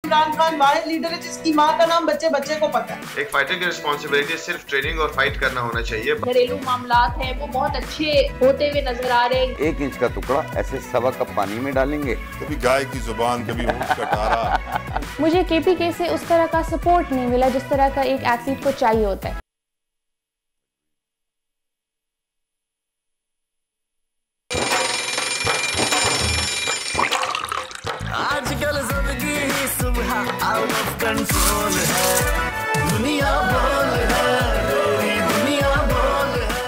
इमरान खान वाहिद leader है जिसकी माँ का नाम बच्चे बच्चे को पता है। एक फाइटर की रिस्पॉन्सिबिलिटी सिर्फ ट्रेनिंग और फाइट करना होना चाहिए। घरेलू मामलात है वो बहुत अच्छे होते हुए नजर आ रहे हैं। 1 इंच का टुकड़ा ऐसे 1.25 कप पानी में डालेंगे। कभी गाय की जुबान, कभी ऊंट का टारा। मुझे केपीके से उस तरह का सपोर्ट नहीं मिला जिस तरह का एक एथलीट को चाहिए होता है। आजकल जिंदगी ही सुबह आउट ऑफ कंट्रोल है, दुनिया बोल है, पूरी दुनिया बोल है।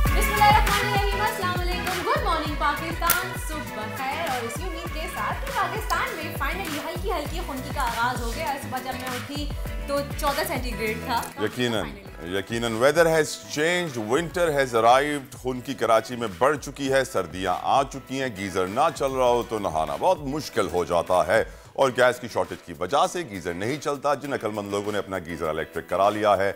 बिस्मिल्लाहिर्रहमानिर्रहीम, अस्सलाम वालेकुम, गुड मॉर्निंग पाकिस्तान, सुबह खैर। और इसी उम्मीद के साथ कि पाकिस्तान में फाइनली हल्की हल्की खुनकी का आगाज हो गया। सुबह जब मैं उठी तो 14 सेंटीग्रेड था। यकीनन weather has changed, winter has arrived. खुनकी कराची में बढ़ चुकी है, सर्दियां आ चुकी हैं, गीजर ना चल रहा हो तो नहाना बहुत मुश्किल हो जाता है। और गैस की शॉर्टेज की वजह से गीजर नहीं चलता। जिन अक्लमंद लोगों ने अपना गीजर इलेक्ट्रिक करा लिया है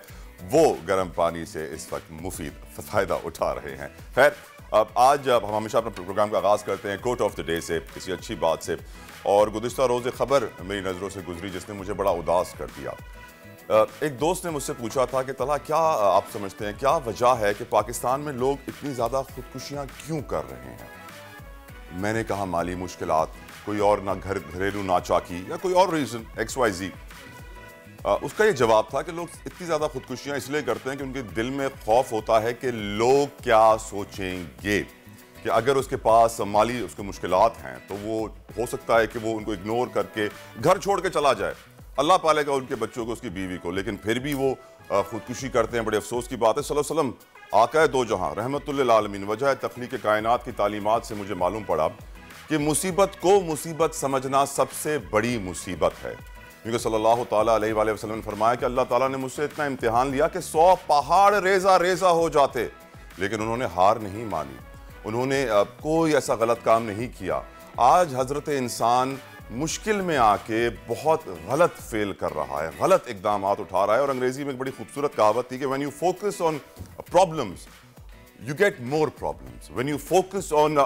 वो गर्म पानी से इस वक्त मुफीद फ़ायदा उठा रहे हैं। खैर, अब आज हम हमेशा अपने प्रोग्राम का आगाज़ करते हैं कोट ऑफ द डे से, किसी अच्छी बात से। और गुज़िश्ता रोज़ खबर मेरी नज़रों से गुजरी जिसने मुझे बड़ा उदास कर दिया। एक दोस्त ने मुझसे पूछा था कि तला क्या आप समझते हैं, क्या वजह है कि पाकिस्तान में लोग इतनी ज़्यादा खुदकुशियाँ क्यों कर रहे हैं? मैंने कहा माली मुश्किलात, कोई और ना घरेलू नाचाकी या कोई और रीज़न XYZ। उसका ये जवाब था कि लोग इतनी ज़्यादा खुदकुशियाँ इसलिए करते हैं कि उनके दिल में खौफ होता है कि लोग क्या सोचेंगे, कि अगर उसके पास माली उसके मुश्किलात हैं तो वो हो सकता है कि वो उनको इग्नोर करके घर छोड़ के चला जाए। अल्लाह पालेगा उनके बच्चों को, उसकी बीवी को, लेकिन फिर भी वो खुदकुशी करते हैं। बड़े अफसोस की बात है। सल्लल्लाहु अलैहि वसल्लम आका दो जहां रहमतुल लिल आलमीन वजह तख्लीक कायनात की तालीमात से मुझे मालूम पड़ा कि मुसीबत को मुसीबत समझना सबसे बड़ी मुसीबत है। क्योंकि सल्लल्लाहु ताला अलैहि वसल्लम ने फरमाया कि अल्लाह ताला ने मुझसे इतना इम्तिहान लिया कि 100 पहाड़ रेजा रेजा हो जाते, लेकिन उन्होंने हार नहीं मानी, उन्होंने कोई ऐसा गलत काम नहीं किया। आज हजरत इंसान मुश्किल में आके बहुत गलत फेल कर रहा है, गलत इकदाम उठा रहा है। और अंग्रेजी में एक बड़ी खूबसूरत कहावत थी कि when you focus on problems you get more problems, when you focus on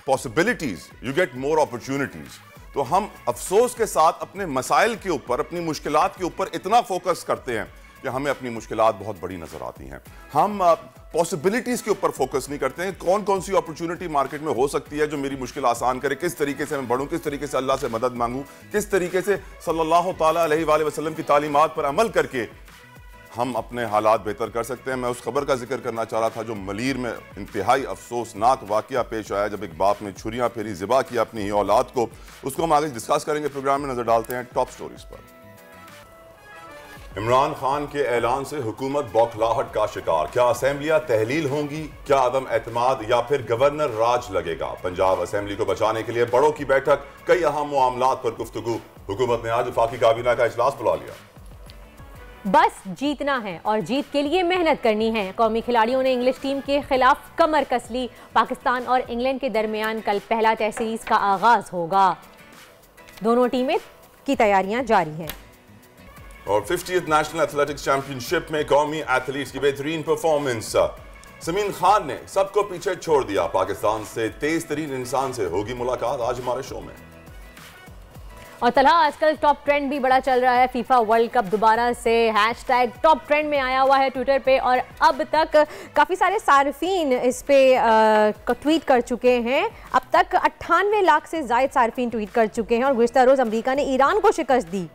possibilities you get more opportunities. तो हम अफसोस के साथ अपने मसाइल के ऊपर, अपनी मुश्किलात के ऊपर इतना फोकस करते हैं कि हमें अपनी मुश्किलात बहुत बड़ी नजर आती हैं। हम पॉसिबिलिटीज के ऊपर फोकस नहीं करते हैं, कौन कौन सी अपॉर्चुनिटी मार्केट में हो सकती है जो मेरी मुश्किल आसान करे, किस तरीके से मैं बढ़ूं, किस तरीके से अल्लाह से मदद मांगूं, किस तरीके से सल्लल्लाहु ताला अलैहि वसल्लम की तालीमात पर अमल करके हम अपने हालात बेहतर कर सकते हैं। मैं उस खबर का जिक्र करना चाह रहा था जो मलीर में इंतहाई अफसोसनाक वाकया पेश आया जब एक बाप ने छुरियां फेरी, ज़िबा किया अपनी ही औलाद को। उसको हम आगे डिस्कस करेंगे। प्रोग्राम में नजर डालते हैं टॉप स्टोरीज पर। इमरान खान के ऐलान से हुकूमत बौखलाहट का शिकार, क्या असेंबलियां तहलील होंगी, क्या अदम एतमाद या फिर गवर्नर राज लगेगा? पंजाब असेंबली को बचाने के लिए बड़ों की बैठक, कई अहम मामलात पर गुफ्तगू। हुकूमत ने आज वफाकी काबीना का इजलास बुला लिया। बस जीतना है और जीत के लिए मेहनत करनी है। कौमी खिलाड़ियों ने इंग्लिश टीम के खिलाफ कमर कस ली। पाकिस्तान और इंग्लैंड के दरमियान कल पहला टेस्ट सीरीज का आगाज होगा। दोनों टीमें की तैयारियां जारी हैं। और 50th नेशनल एथलेटिक्स चैंपियनशिप में कौमी एथलीट्स की बेहतरीन परफॉर्मेंस। समीन खान ने सबको पीछे छोड़ दिया। पाकिस्तान से तेज तरीन इंसान से होगी मुलाकात आज हमारे शो में। और तला आजकल टॉप ट्रेंड भी बड़ा चल रहा है। फीफा वर्ल्ड कप दोबारा से हैशटैग टॉप ट्रेंड में आया हुआ है ट्विटर पे। और अब तक काफ़ी सारे सार्फिन इस पे ट्वीट कर चुके हैं। अब तक 98 लाख से ज़ायद सार्फिन ट्वीट कर चुके हैं। और गुज़िश्ता रोज़ अमेरिका ने ईरान को शिकस्त दी।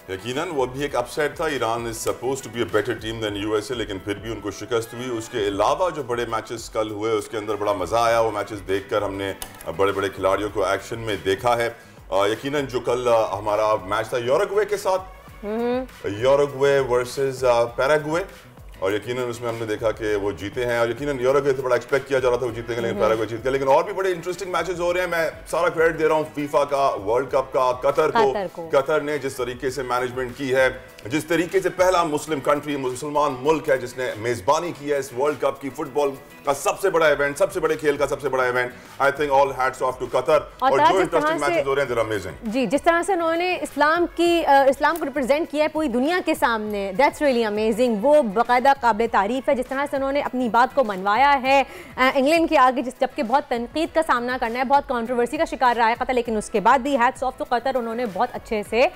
यकीनन वो भी एक अपसेट था। Iran is suppose to be a better team than USA, लेकिन फिर भी उनको शिकस्त हुई। उसके अलावा जो बड़े मैचेस कल हुए उसके अंदर बड़ा मज़ा आया। वो मैचेस देखकर हमने बड़े बड़े खिलाड़ियों को एक्शन में देखा है। यकीनन जो कल हमारा मैच था यूरुग्वे के साथ, यूरुग्वे वर्सेस पैराग्वे, और यकीनन उसमें हमने देखा कि वो जीते हैं। और यकीनन यूरुग्वे से बड़ा एक्सपेक्ट किया जा रहा था वो जीतेंगे, लेकिन पैराग्वे जीत गए। लेकिन और भी बड़े इंटरेस्टिंग मैचेस हो रहे हैं। मैं सारा क्रेडिट दे रहा हूँ फीफा का, वर्ल्ड कप का, कतर को। कतर ने जिस तरीके से मैनेजमेंट की है, जिस तरीके से पहला मुस्लिम कंट्री, मुसलमान मुल्क है जिसने मेजबानी की है इस वर्ल्ड कप की, फुटबॉल का सबसे बड़ा इवेंट, सबसे बड़े खेल का सबसे बड़ा event. I think all hats off to Qatar. और जो इंटरेस्टिंग मैचेस हो रहे हैं, दे आर अमेजिंग। जी, जिस तरह से उन्होंने इस्लाम को रिप्रेजेंट किया है पूरी दुनिया के सामने, दैट्स रियली अमेजिंग। वो बाकायदा काबिल तारीफ है जिस तरह से उन्होंने अपनी बात को मनवाया है इंग्लैंड के आगे, जबकि बहुत तनकीद का सामना करना है, बहुत कंट्रोवर्सी का शिकार रहा है कतर, लेकिन उसके बाद भी हैट्स ऑफ टू कतर, उन्होंने बहुत अच्छे से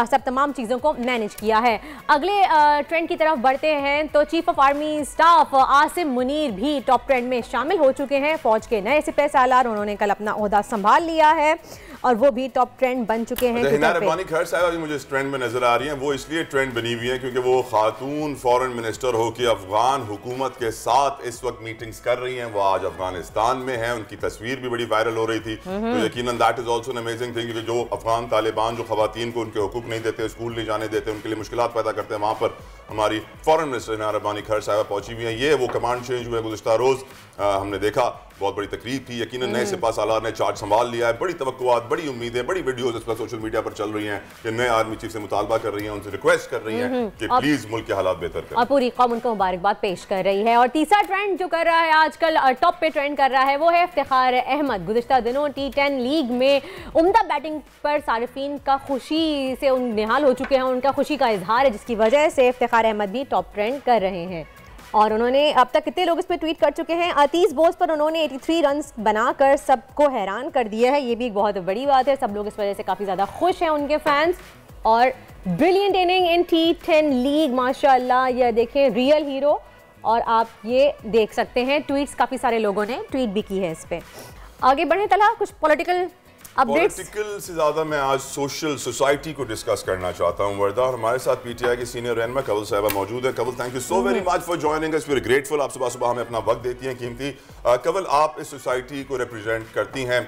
सब तमाम चीज़ों को मैनेज किया है। अगले ट्रेंड की तरफ बढ़ते हैं तो chief of army staff Asim Munir भी टॉप ट्रेंड में शामिल हो चुके हैं। फौज के नए सिपह सालार, उन्होंने कल अपना ओहदा संभाल लिया है और वो भी टॉप ट्रेंड बन चुके हैं। हिना रब्बानी खैर साहिबा मुझे इस ट्रेंड में नजर आ रही हैं। वो इसलिए ट्रेंड बनी हुई है क्योंकि वो खातून फॉरेन मिनिस्टर हो के अफगान हुकूमत के साथ इस वक्त मीटिंग्स कर रही हैं। वो आज अफगानिस्तान में हैं, उनकी तस्वीर भी बड़ी वायरल हो रही थी। तो यकीनन that is also an amazing thing कि जो अफगान तालिबान जो खवातीन को उनके हुकूक नहीं देते, स्कूल नहीं जाने देते, उनके लिए मुश्किलात पैदा करते हैं, वहाँ पर हमारी फॉरेन मिनिस्टर हिना रब्बानी खैर साहिबा पहुंची हुई हैं। ये वो कमांड चेंज हुए गुज़िश्ता रोज़ हमने देखा, बहुत बड़ी तकरीब थी। यकीनन नए सिपह सालार ने चार्ज संभाल लिया है। बड़ी तवक्कुआत, बड़ी उम्मीदें, बड़ी वीडियोस इस पर सोशल मीडिया पर चल रही हैं कि नए आर्मी चीफ से मुतालबा कर रही हैं, उनसे रिक्वेस्ट कर रही हैं कि प्लीज मुल्क के हालात बेहतर करें और पूरी कौम उनको मुबारकबाद पेश कर रही है। और तीसरा ट्रेंड जो कर रहा है आजकल टॉप पे ट्रेंड कर रहा है वो है इफ्तिखार अहमद। गुज़िश्ता दिनों T10 लीग में उम्दा बैटिंग पर सारिफीन का खुशी से निहाल हो चुके हैं, उनका खुशी का इजहार है, जिसकी वजह से इफ्तिखार अहमद भी टॉप ट्रेंड कर रहे हैं। और उन्होंने अब तक कितने लोग इस पर ट्वीट कर चुके हैं, 30 बॉल्स पर उन्होंने 83 रन बनाकर सबको हैरान कर दिया है। ये भी एक बहुत बड़ी बात है, सब लोग इस वजह से काफ़ी ज़्यादा खुश हैं उनके फैंस। और ब्रिलियंट इनिंग इन T10 लीग, माशाल्लाह, ये देखें रियल हीरो। और आप ये देख सकते हैं ट्वीट्स काफ़ी सारे लोगों ने ट्वीट भी की है इस पर। आगे बढ़े तला, कुछ पॉलिटिकल पॉलिटिकल से ज़्यादा मैं आज सोशल सोसाइटी को डिस्कस करना चाहता हूँ। वर्दा, हमारे साथ पीटीआई की सीनियर रहनुमा कंवल साहिबा मौजूद है। Kanwal, thank you so very much for joining us, we are grateful. आप सुबह सुबह हमें अपना वक्त देती हैं कीमती। कंवल, आप इस सोसाइटी को रिप्रेजेंट करती हैं,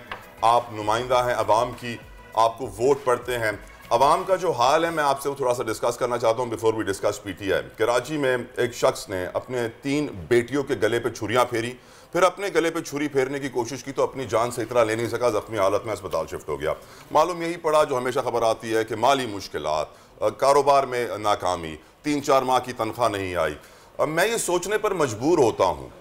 आप नुमाइंदा हैं अवाम की, आपको वोट पड़ते हैं। अवाम का जो हाल है मैं आपसे वो थोड़ा सा डिस्कस करना चाहता हूँ before we discuss PTI. Karachi में एक शख्स ने अपने 3 बेटियों के गले पे छुरियाँ फेरी, फिर अपने गले पे छुरी फेरने की कोशिश की तो अपनी जान से इतना ले नहीं सका, जख्मी हालत में अस्पताल शिफ्ट हो गया। मालूम यही पड़ा जो हमेशा खबर आती है कि माली मुश्किलात, कारोबार में नाकामी, 3-4 माह की तनख्वाह नहीं आई। अब मैं ये सोचने पर मजबूर होता हूँ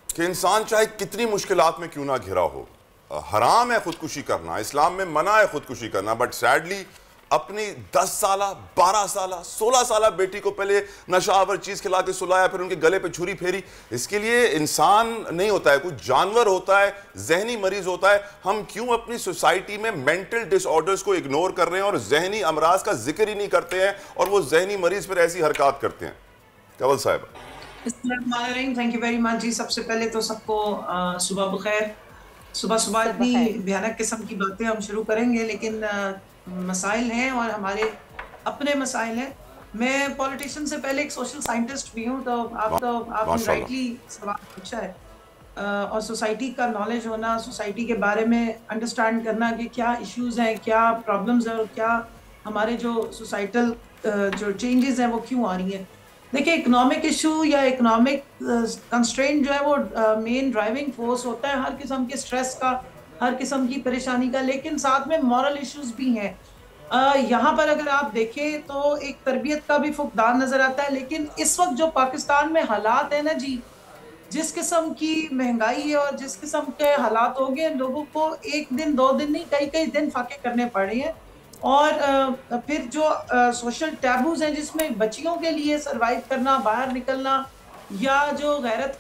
कि इंसान चाहे कितनी मुश्किलात में क्यों ना घिरा हो, हराम है खुदकुशी करना, इस्लाम में मना है खुदकुशी करना, बट सैडली अपनी 10 साल 12 साल 16 साल बेटी को पहले नशावर चीज खिला के सुलाया, फिर उनके गले पे छुरी फेरी। इसके लिए इंसान नहीं होता है, कुछ जानवर होता है, जहनी मरीज होता है। हम क्यों अपनी सोसाइटी में मेंटल डिसऑर्डर्स को इग्नोर कर रहे हैं और जहनी अमराज का जिक्र ही नहीं करते हैं और वो जहनी मरीज फिर ऐसी हरकत करते हैं? कंवल साहब, थैंक यू वेरी मच जी। सबसे पहले तो सबको सुबह बखैर। सुबह इतनी भयानक किस्म की बातें हम शुरू करेंगे, लेकिन मसाइल हैं और हमारे अपने मसाइल हैं। मैं पॉलिटिशियन से पहले एक सोशल साइंटिस्ट भी हूँ, तो आपने राइटली सवाल पूछा है। और सोसाइटी का नॉलेज होना, सोसाइटी के बारे में अंडरस्टैंड करना कि क्या इश्यूज हैं, क्या प्रॉब्लम्स हैं और क्या हमारे जो सोसाइटल जो चेंजेस हैं वो क्यों आ रही हैं। देखिए, इकोनॉमिक इशू या इकोनॉमिक कंस्ट्रेंट जो है वो मेन ड्राइविंग फोर्स होता है हर किस्म के स्ट्रेस का, हर किस्म की परेशानी का, लेकिन साथ में मॉरल इश्यूज भी हैं। यहाँ पर अगर आप देखें तो एक तरबियत का भी फुकदान नजर आता है, लेकिन इस वक्त जो पाकिस्तान में हालात है ना जी, जिस किस्म की महंगाई है और जिस किस्म के हालात हो गए, लोगों को 1 दिन 2 दिन नहीं कई दिन फाके करने पड़ रहे हैं। और फिर जो सोशल टैबूज हैं जिसमें बच्चियों के लिए सरवाइव करना, बाहर निकलना, या जो गैरत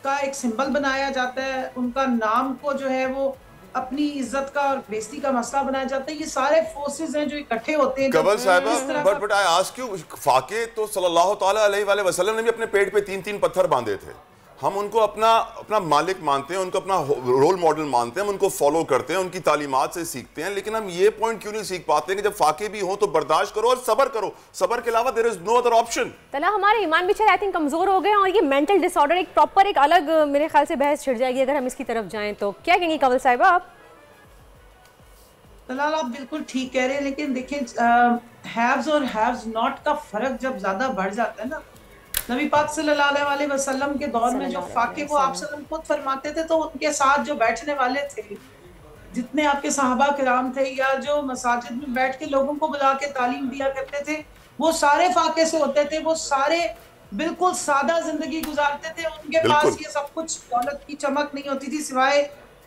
का एक सिंबल बनाया जाता है, उनका नाम को जो है वो अपनी इज्जत का और बेइज्जती का मसला बनाया जाता है, ये सारे फोर्सेस हैं जो इकट्ठे होते हैं। कंवल साहिबा, बट आई आस्क यू, फाके तो सल्लल्लाहु ताला अलैहि वसल्लम ने भी अपने पेट पे 3-3 पत्थर बांधे थे। हम उनको अपना मालिक मानते हैं, उनको अपना रोल मॉडल मानते हैं, हम उनको फॉलो करते हैं, उनकी तालीमात से सीखते हैं, लेकिन हम ये पॉइंट क्यों नहीं सीख पाते कि जब फाके भी हो तो बर्दाश्त करो और सब्र करो, सब्र के अलावा there is no other option. तला, हमारे ईमान भी आई थिंक कमजोर हो गए और ये मेंटल डिसऑर्डर एक प्रॉपर एक अलग मेरे ख्याल से बहस छिड़ जाएगी अगर हम इसकी तरफ जाएं तो। क्या कहेंगी कंवल साहिबा आप? तलाल, आप बिल्कुल ठीक कह रहे हैं, लेकिन देखिए हैव्स और हैव्स नॉट का फर्क जब ज्यादा बढ़ जाता है ना, नबी पाक सल्लल्लाहु अलैहि वसल्लम के दौर में जो फाके वो आप सल्लम खुद फरमाते थे, तो उनके साथ जो बैठने वाले थे, जितने आपके सहाबा किराम थे या जो मसाजिद में बैठ के लोगों को बुला के तालीम दिया करते थे, वो सारे फाके से होते थे, वो सारे बिल्कुल सादा जिंदगी गुजारते थे, उनके पास ये सब कुछ दौलत की चमक नहीं होती थी सिवाय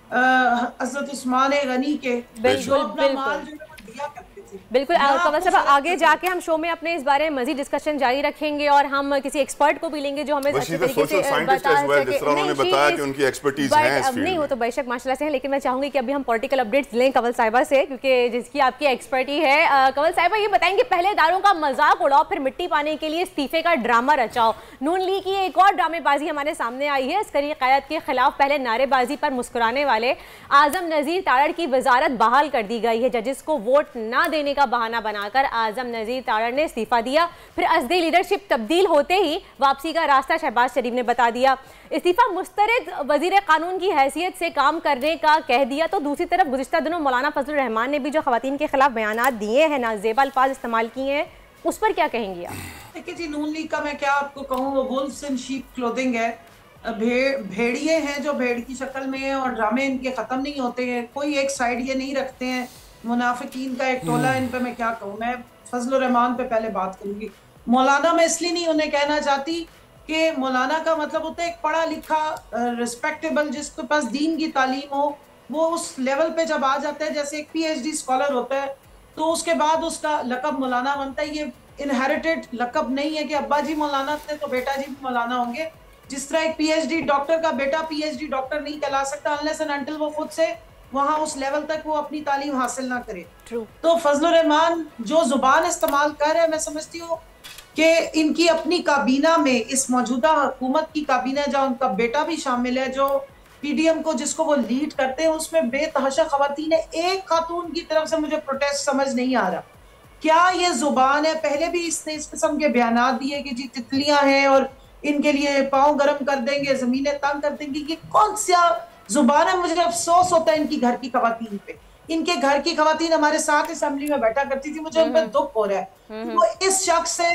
हजरत उस्मान गनी के, जो अपना माल जो दिया करते थे। बिल्कुल कंवल साहब, आगे जाके हम शो में अपने इस बारे में मजीद डिस्कशन जारी रखेंगे और हम किसी एक्सपर्ट को भी लेंगे जो हमें अच्छे तरीके से बताया कि उनकी एक्सपर्टीज है इस फील्ड में। नहीं, वो तो बेशक माशाल्लाह से है, लेकिन मैं चाहूंगी कि अभी हम पॉलिटिकल अपडेट्स लें कंवल साहिबा से, क्योंकि जिसकी आपकी एक्सपर्टी है। कंवल साहिबा, ये बताएंगे, पहले दारों का मजाक उड़ाओ, फिर मिट्टी पाने के लिए इस्तीफे का ड्रामा रचाओ। नून लीग की एक और ड्रामेबाजी हमारे सामने आई है। अस्करी क़यादत के खिलाफ पहले नारेबाजी पर मुस्कुराने वाले आजम नजीर तारड़ की वजारत बहाल कर दी गई है। जजेस को वोट ना देने का बहाना बनाकर आजम नजीर तारड़ ने इस्तीफा दिया। फिर असदे लीडरशिप तब्दील होते ही वापसी का रास्ता शहबाज शरीफ ने बता दिया। इस्तीफा मुस्तरद वजीर कानून की हैसियत से काम करने का कह दिया। तो दूसरी तरफ गुज़िश्ता दिनों मौलाना फजलुर रहमान ने भी जो खवातीन के खिलाफ बयानात दिए हैं, नाजेबा अल्फाज इस्तेमाल किए हैं, उस पर क्या कहेंगी आप? देखिए जी, नून लीग का मैं क्या आपको कहूँ, वो वुल्व्स इन शीप क्लोथिंग है। भेड़िए हैं जो भेड़ की शक्ल में है और ड्रामे इनके खत्म नहीं होते हैं। कोई एक साइड ये नहीं रखते हैं। मुनाफिकीन का एक टोला, इन पे मैं क्या कहूँ। मैं फजलुर रहमान पे पहले बात करूंगी। मौलाना मैं इसलिए नहीं उन्हें कहना चाहती कि मौलाना का मतलब होता है एक पढ़ा लिखा रिस्पेक्टेबल, जिसके पास दीन की तालीम हो। वो उस लेवल पे जब आ जाता है, जैसे एक PhD स्कॉलर होता है, तो उसके बाद उसका लकब मौलाना बनता है। ये इनहेरिटेड लकब नहीं है कि अब्बा जी मौलाना थे तो बेटा जी भी मौलाना होंगे। जिस तरह एक PhD डॉक्टर का बेटा PhD डॉक्टर नहीं कहला सकता अनलेस एंड अनटिल वो खुद से वहां उस लेवल तक वो अपनी तालीम हासिल ना करे। तो फजलुर रहमान जो जुबान इस्तेमाल कर रहे हैं, मैं समझती हूँ कि इनकी अपनी काबीना में, इस मौजूदा हुकूमत की काबीना, जहाँ उनका बेटा भी शामिल है, जो PDM को जिसको वो लीड करते हैं, उसमें बेतहाशा खवातीन है। एक खातून की तरफ से मुझे प्रोटेस्ट समझ नहीं आ रहा। क्या ये जुबान है? पहले भी इसने इस किस्म के बयान दिए कि जी तितलियां हैं और इनके लिए पाँव गर्म कर देंगे, जमीनें तंग कर देंगे। ये कौन सा जुबान है? मुझे अफसोस होता है इनकी घर की खवातीन पे। इनके घर की खवातीन हमारे साथ असेंबली में बैठा करती थी, मुझे उन पर दुख हो रहा है। वो इस शख्स से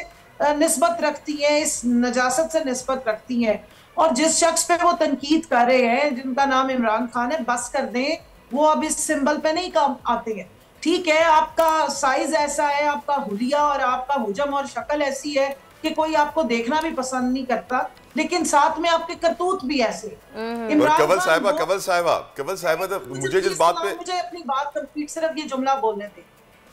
निस्बत रखती है, इस नजासत से निस्बत रखती है, और जिस शख्स पे वो तनकीद कर रहे हैं, जिनका नाम इमरान खान है, बस कर दें। वो अब इस सिंबल पे नहीं काम आते हैं। ठीक है, आपका साइज ऐसा है, आपका हुलिया और आपका हुजम और शक्ल ऐसी है कि कोई आपको देखना भी पसंद नहीं करता, लेकिन साथ में आपके करतूत भी ऐसे। कंवल साहिबा, मुझे जिस बात पे, मुझे अपनी बात कंप्लीट सिर्फ ये जुमला बोलने थे।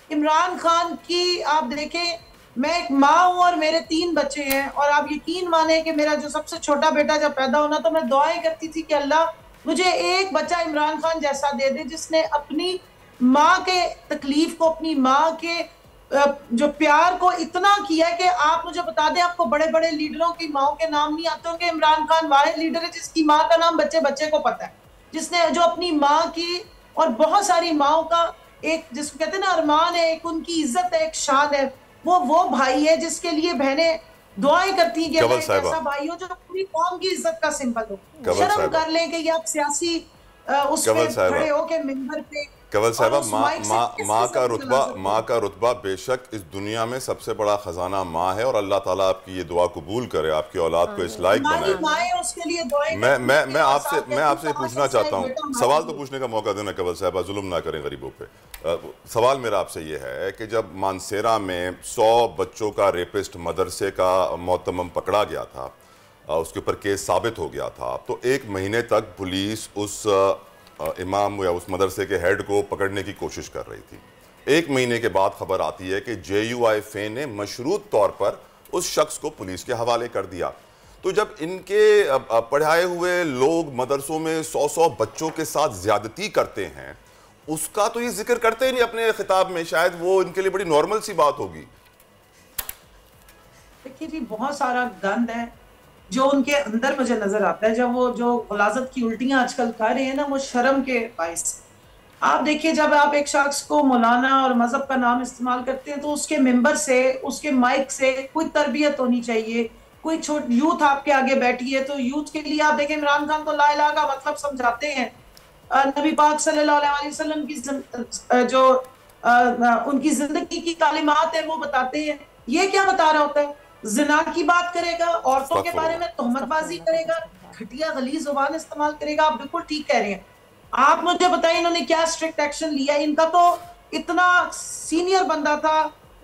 इमरान खान की आप देखें, मैं एक माँ हूँ और मेरे 3 बच्चे हैं, और आप यकीन माने कि मेरा जो सबसे छोटा बेटा जब पैदा होना, तो मैं दुआएं करती थी कि अल्लाह मुझे एक बच्चा इमरान खान जैसा दे दे, जिसने अपनी माँ के तकलीफ को, अपनी माँ के जो प्यार को इतना किया कि आप मुझे बता दें, आपको बड़े बड़े लीडरों की माओ के नाम नहीं आते होंगे। इमरान खान वाहिद लीडर है जिसकी माँ का नाम बच्चे बच्चे को पता है, जिसने जो अपनी माँ की और बहुत सारी माओ का एक, जिसको कहते हैं ना, अरमान है, एक उनकी इज्जत है, एक शान है। वो भाई है जिसके लिए बहनें दुआएं करती हैं कि अगर एक ऐसा भाई हो जो पूरी कौम की इज्जत का सिंबल हो। शर्म कर लें कि ये आप सियासी उसमें खड़े हो के मिंबर पे। कंवल साहिबा, माँ का रुतबा बेशक इस दुनिया में सबसे बड़ा खजाना माँ है, और अल्लाह ताला आपकी ये दुआ कबूल करे, आपकी औलाद को इस लायक बनाए। मैं आपसे पूछना चाहता हूँ, सवाल तो पूछने का मौका देना कंवल साहिबा, जुल्म ना करें गरीबों पे। सवाल मेरा आपसे ये है कि जब मानसेरा में 100 बच्चों का रेपिस्ट मदरसे का मोहतमम पकड़ा गया था, उसके ऊपर केस साबित हो गया था, तो 1 महीने तक पुलिस उस इमाम या उस मदरसे के हेड को पकड़ने की कोशिश कर रही थी। 1 महीने के बाद खबर आती है कि JUIFA ने मशरूत तौर पर उस शख्स को पुलिस के हवाले कर दिया। तो जब इनके पढ़ाए हुए लोग मदरसों में 100 बच्चों के साथ ज्यादती करते हैं, उसका तो ये जिक्र करते ही नहीं अपने खिताब में, शायद वो इनके लिए बड़ी नॉर्मल सी बात होगी। देखिए जी, बहुत सारा गंद है जो उनके अंदर मुझे नजर आता है। जब वो जो गुलाजत की उल्टियां आजकल कर रहे हैं ना, वो शर्म के बाइस। आप देखिए, जब आप एक शख्स को मौलाना और मजहब का नाम इस्तेमाल करते हैं, तो उसके मेंबर से, उसके माइक से कोई तरबियत होनी चाहिए। कोई यूथ आपके आगे बैठी है, तो यूथ के लिए आप देखें, इमरान खान तो ला इलाहा का मतलब समझाते हैं। नबी पाक सल्लल्लाहु अलैहि वसल्लम की जो उनकी जिंदगी की तालीमात है वो बताते हैं। ये क्या बता रहा होता है? जिना की बात करेगा, औरतों के बारे में तोहमतबाजी करेगा, घटिया गलीज जुबान इस्तेमाल करेगा। आप बिल्कुल ठीक कह रहे हैं। आप मुझे बताइए इन्होंने क्या स्ट्रिक्ट एक्शन लिया? इनका तो इतना सीनियर बंदा था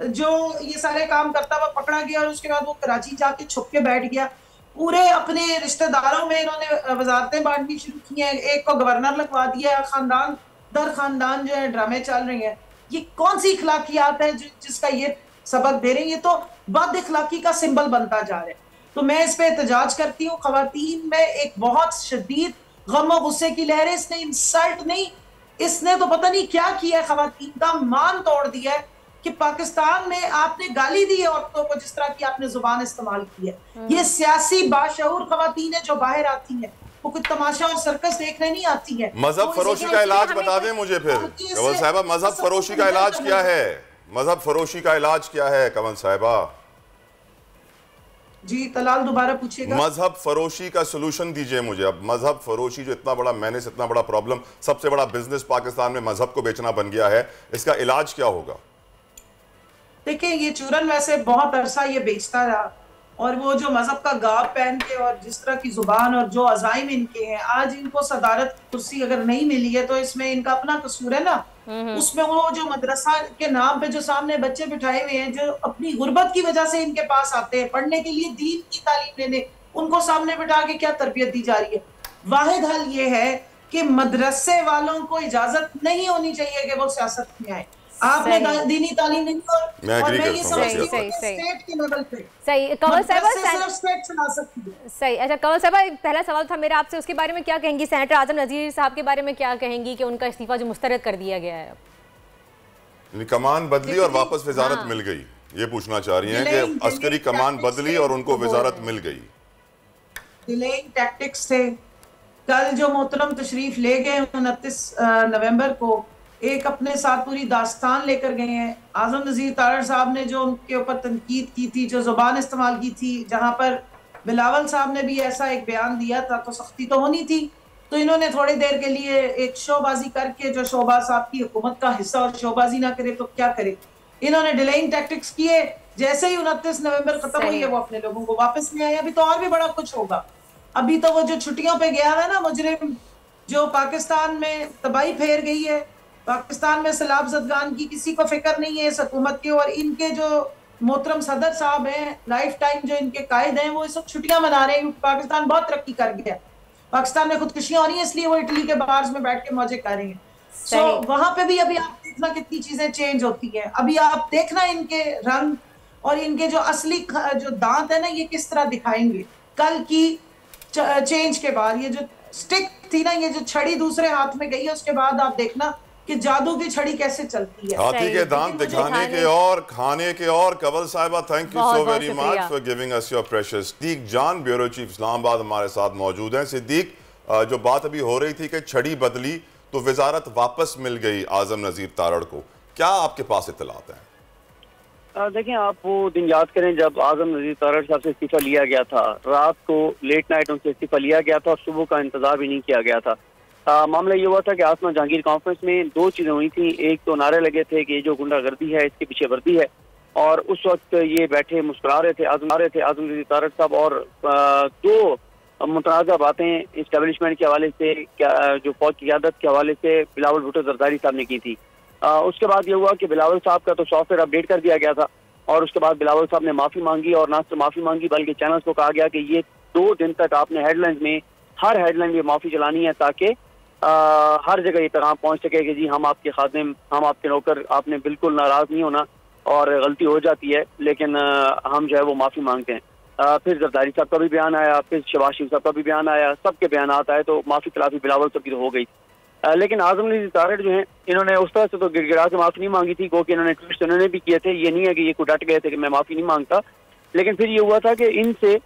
जो ये सारे काम करता हुआ पकड़ा गया और उसके बाद वो कराची जाके छुप के बैठ गया। पूरे अपने रिश्तेदारों में इन्होंने वजारतें बांटनी शुरू की हैं, एक को गवर्नर लगवा दिया, खानदान दर खानदान जो है ड्रामे चल रहे हैं। ये कौन सी इखलाकियात है जिसका ये सबक दे रही है? तो बद इखलाकी का सिंबल बनता जा रहा है। तो मैं इस पे एहतजाज करती हूँ। खवातीन में एक बहुत शदीद गम और गुस्से की लहर है। इसने इंसल्ट नहीं, इसने तो पता नहीं क्या किया है, खवातीन का मान तोड़ दिया है कि पाकिस्तान में आपने गाली दी है औरतों को जिस तरह की आपने जुबान इस्तेमाल की है। ये सियासी बाशऊर खवातीन है जो बाहर आती हैं, वो कुछ तमाशा और सर्कस देखने नहीं आती है। मजहब फरोशी का इलाज बता दें मुझे फिर कंवल साहिबा, मजहब फरोशी का इलाज क्या है? मजहब फरोशी का इलाज क्या है कंवल साहिबा? जी तलाल दोबारा पूछिएगा। मजहब फरोशी का सोल्यूशन दीजिए मुझे। अब मजहब फरोशी जो इतना बड़ा मैनेज, इतना बड़ा प्रॉब्लम, सबसे बड़ा बिजनेस पाकिस्तान में मजहब को बेचना बन गया है, इसका इलाज क्या होगा? देखिए ये चूरन वैसे बहुत अरसा ये बेचता रहा और वो जो मजहब का गाब पहन के और जिस तरह की जुबान और जो अजाइम इनके हैं, आज इनको सदारत कुर्सी अगर नहीं मिली है तो इसमें इनका अपना कसूर है ना। उसमें वो जो मदरसा के नाम पे जो सामने बच्चे बिठाए हुए हैं, जो अपनी गुर्बत की वजह से इनके पास आते हैं पढ़ने के लिए, दीन की तालीम लेने, उनको सामने बिठा के क्या तरबियत दी जा रही है? वाहिद हल ये है कि मदरसे वालों को इजाजत नहीं होनी चाहिए कि वो सियासत में आए। आपने दीनी तालीम नहीं और मैं ये समझती हूं कि स्टेट के लेवल पे सही कंवल साहिबा सिर्फ स्टेट चला सकती है। सही। अच्छा कंवल साहिबा, पहला सवाल था मेरा आपसे, उसके बारे में क्या कहेंगी? सेनेटर आजम नजीर साहब के बारे में क्या कहेंगी कि उनका इस्तीफा जो मुस्तरद कर दिया गया है? कमान बदली और वापस वजारत मिल गई, ये पूछना चाह रही हैं कि अस्करी कमान बदली और उनको वजारत मिल गई। डिलेइंग टैक्टिक्स थे। कल जो मोहतरम तशरीफ ले गए 29 नवंबर को, एक अपने साथ पूरी दास्तान लेकर गए हैं। आजम नजीर तारड़ साहब ने जो उनके ऊपर तनकीद की थी, जो जुबान इस्तेमाल की थी, जहां पर बिलावल साहब ने भी ऐसा एक बयान दिया था तो सख्ती तो होनी थी। तो इन्होंने थोड़ी देर के लिए एक शोबाजी करके, जो शोबाज साहब की हुकूमत का हिस्सा और शोबाजी ना करे तो क्या करे, इन्होंने डिलेइंग टैक्टिक्स किए। जैसे ही 29 नवंबर खत्म हुई है वो अपने लोगों को वापस ले आए। अभी तो और भी बड़ा कुछ होगा। अभी तो वो जो छुट्टियों पे गया है ना मुजरिम, जो पाकिस्तान में तबाही फेर गई है, पाकिस्तान में सैलाब ज़दगान की किसी को फिक्र नहीं है इस हुकूमत के। और इनके जो मोहतरम सदर साहब हैं, लाइफ टाइम जो इनके कायद हैं, वो इस वक्त छुट्टियां मना रहे हैं। पाकिस्तान बहुत तरक्की कर गया, पाकिस्तान में खुदकुशियां हो रही हैं, इसलिए वो इटली के बार्स में बैठ के मौजे कर रहे हैं। सो वहां पे भी अभी आप देखना कितनी चीजें चेंज होती हैं। अभी आप देखना इनके रंग और इनके जो असली जो दांत है ना, ये किस तरह दिखाएंगे कल की चेंज के बाद। ये जो स्टिक थी ना, ये जो छड़ी दूसरे हाथ में गई है, उसके बाद आप देखना कि जादू की छड़ी कैसे चलती है। हाथी के दांत दिखाने के और खाने के और। कंवल साहिबा, thank you so very much for giving us your precious. Siddique Jan, bureau chief Islamabad, हमारे साथ मौजूद हैं। सिद्दीक, जो बात अभी हो रही थी कि छड़ी बदली तो वजारत वापस मिल गई आजम नजीर तारड़ को, क्या आपके पास इत्तलात हैं? देखें, आप वो दिन याद करें जब आजम नजीर तारड़ साहब से इस्तीफा लिया गया था। रात को लेट नाइट उनसे इस्तीफा लिया गया था और सुबह का इंतजार भी नहीं किया गया था। मामला ये हुआ था कि आसमा जहांगीर कॉन्फ्रेंस में दो चीजें हुई थी। एक तो नारे लगे थे कि ये जो गुंडागर्दी है इसके पीछे वर्दी है, और उस वक्त ये बैठे मुस्कुरा रहे थे आजम नजीर तारड़ साहब। और दो मुतनाज़ा बातें इस्टेब्लिशमेंट के हवाले से, जो फौज की क़यादत के हवाले से बिलावल भुट्टो जरदारी साहब ने की थी। उसके बाद ये हुआ कि बिलावल साहब का तो सॉफ्टवेयर अपडेट कर दिया गया था और उसके बाद बिलावल साहब ने माफ़ी मांगी, और ना सिर्फ माफ़ी मांगी बल्कि चैनल्स को कहा गया कि ये 2 दिन तक आपने हेडलाइंस में, हर हेडलाइन में माफ़ी चलानी है ताकि हर जगह ये पैगाम पहुंच सके कि जी हम आपके खादिम, हम आपके नौकर, आपने बिल्कुल नाराज नहीं होना, और गलती हो जाती है लेकिन हम जो है वो माफ़ी मांगते हैं। फिर जरदारी साहब का भी बयान आया, फिर शहबाज शरीफ साहब का भी बयान आया, सबके बयान आता है। तो माफ़ी खिलाफी बिलावल साहब की तो हो गई, लेकिन आजम नजीर तारड़ जो है इन्होंने उस तरह से तो गिड़गिड़ा के माफ़ी नहीं मांगी थी, क्योंकि इन्होंने ट्वीट इन्होंने भी किए थे। ये नहीं है कि ये को डट गए थे कि मैं माफ़ी नहीं मांगता, लेकिन फिर ये हुआ था कि इनसे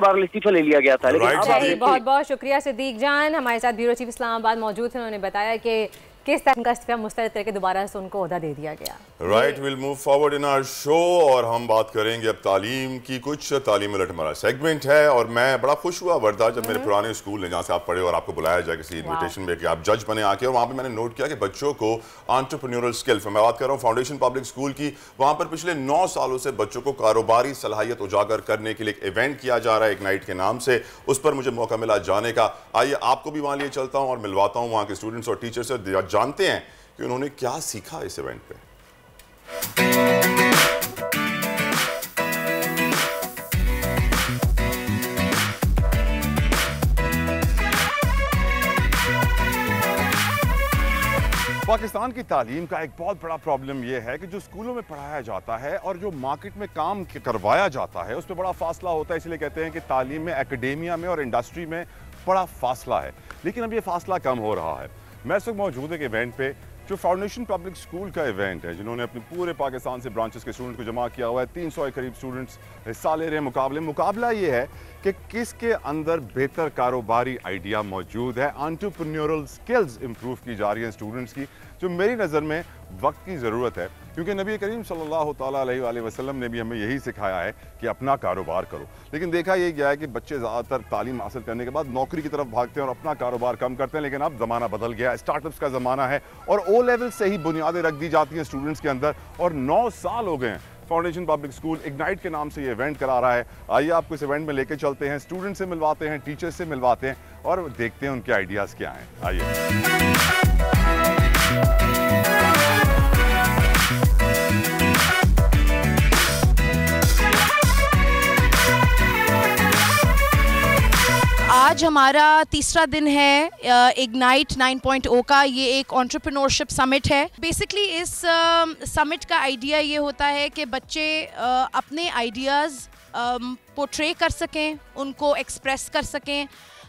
बार इस्तीफा ले लिया गया था। लेकिन बहुत बहुत शुक्रिया सिद्दीक जान, हमारे साथ ब्यूरो चीफ इस्लामाबाद मौजूद थे। उन्होंने बताया कि किस तरह का इस्तीफा मुस्तरद करके दोबारा से उनको ओहदा दे दिया गया। Right, will move forward in our show और हम बात करेंगे अब तालीम की। कुछ तालीम अलर्ट हमारा सेगमेंट है और मैं बड़ा खुश हुआ वर्दा जब मेरे पुराने स्कूल ने जहाँ से आप पढ़े और आपको बुलाया जाए किसी इन्विटेशन में कि आप जज बने आके, और वहाँ पे मैंने नोट किया कि बच्चों को एंटरप्रेन्योरल स्किल्स, मैं बात कर रहा हूँ फाउंडेशन पब्लिक स्कूल की, वहाँ पर पिछले 9 सालों से बच्चों को कारोबारी सलाहियत उजागर करने के लिए एक इवेंट किया जा रहा है एक नाइट के नाम से। उस पर मुझे मौका मिला जाने का। आइए आपको भी वहाँ लिए चलता हूँ और मिलवाता हूँ वहाँ के स्टूडेंट्स और टीचर से, जानते हैं कि उन्होंने क्या सीखा इस इवेंट पे। पाकिस्तान की तालीम का एक बहुत बड़ा प्रॉब्लम यह है कि जो स्कूलों में पढ़ाया जाता है और जो मार्केट में काम करवाया जाता है उसमें बड़ा फासला होता है। इसलिए कहते हैं कि तालीम में, एकेडेमिया में और इंडस्ट्री में बड़ा फासला है, लेकिन अब ये फासला कम हो रहा है। मैं इस वक्त मौजूद एक इवेंट पे जो फाउंडेशन पब्लिक स्कूल का इवेंट है, जिन्होंने अपने पूरे पाकिस्तान से ब्रांचेस के स्टूडेंट को जमा किया हुआ है। 300 के करीब स्टूडेंट्स हिस्सा ले रहे हैं। मुकाबला ये है कि किसके अंदर बेहतर कारोबारी आइडिया मौजूद है। एंटरप्रेन्योरल स्किल्स इंप्रूव की जा रही हैं स्टूडेंट्स की, जो मेरी नज़र में वक्त की ज़रूरत है, क्योंकि नबी करीम सल्लल्लाहु ताला अलैहि वसल्लम ने भी हमें यही सिखाया है कि अपना कारोबार करो। लेकिन देखा ये गया है कि बच्चे ज़्यादातर तालीम हासिल करने के बाद नौकरी की तरफ भागते हैं और अपना कारोबार कम करते हैं। लेकिन अब ज़माना बदल गया है, स्टार्टअप्स का ज़माना है और ओ लेवल से ही बुनियादें रख दी जाती हैं स्टूडेंट्स के अंदर। और 9 साल हो गए हैं फाउंडेशन पब्लिक स्कूल इग्नाइट के नाम से ये इवेंट करा रहा है। आइए आपको इस इवेंट में लेके चलते हैं, स्टूडेंट से मिलवाते हैं, टीचर्स से मिलवाते हैं और देखते हैं उनके आइडियाज़ क्या हैं। आइए। आज हमारा तीसरा दिन है इग्नाइट 9.0 का। ये एक एंटरप्रेन्योरशिप समिट है। बेसिकली इस समिट का आइडिया ये होता है कि बच्चे अपने आइडियाज़ पोर्ट्रे कर सकें, उनको एक्सप्रेस कर सकें।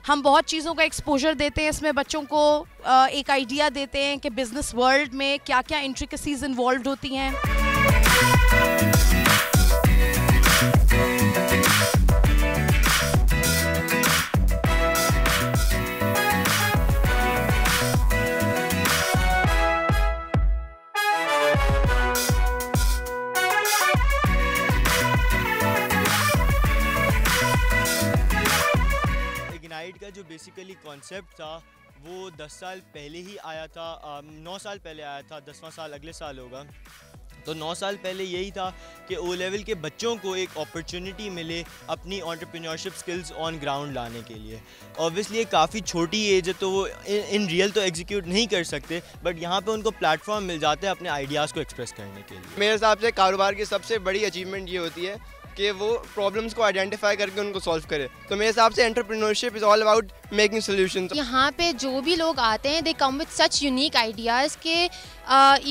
हम बहुत चीज़ों का एक्सपोजर देते हैं इसमें, बच्चों को एक आइडिया देते हैं कि बिज़नेस वर्ल्ड में क्या क्या इंट्रिकसीज इन्वॉल्व होती हैं। का जो बेसिकली कॉन्सेप्ट था वो 10 साल पहले ही आया था, 9 साल पहले आया था, 10वां साल अगले साल होगा। तो 9 साल पहले यही था कि ओ लेवल के बच्चों को एक अपॉर्चुनिटी मिले अपनी एंटरप्रेन्योरशिप स्किल्स ऑन ग्राउंड लाने के लिए। ऑब्वियसली ये काफ़ी छोटी एज है तो वो इन रियल तो एग्जीक्यूट नहीं कर सकते, बट यहाँ पे उनको प्लेटफॉर्म मिल जाते हैं अपने आइडियाज़ को एक्सप्रेस करने के लिए। मेरे हिसाब से कारोबार की सबसे बड़ी अचीवमेंट ये होती है कि वो प्रॉब्लम्स को आइडेंटिफाई करके उनको सॉल्व करे। तो मेरे हिसाब से entrepreneurship is all about making solutions. यहाँ पे जो भी लोग आते हैं they come with such unique ideas के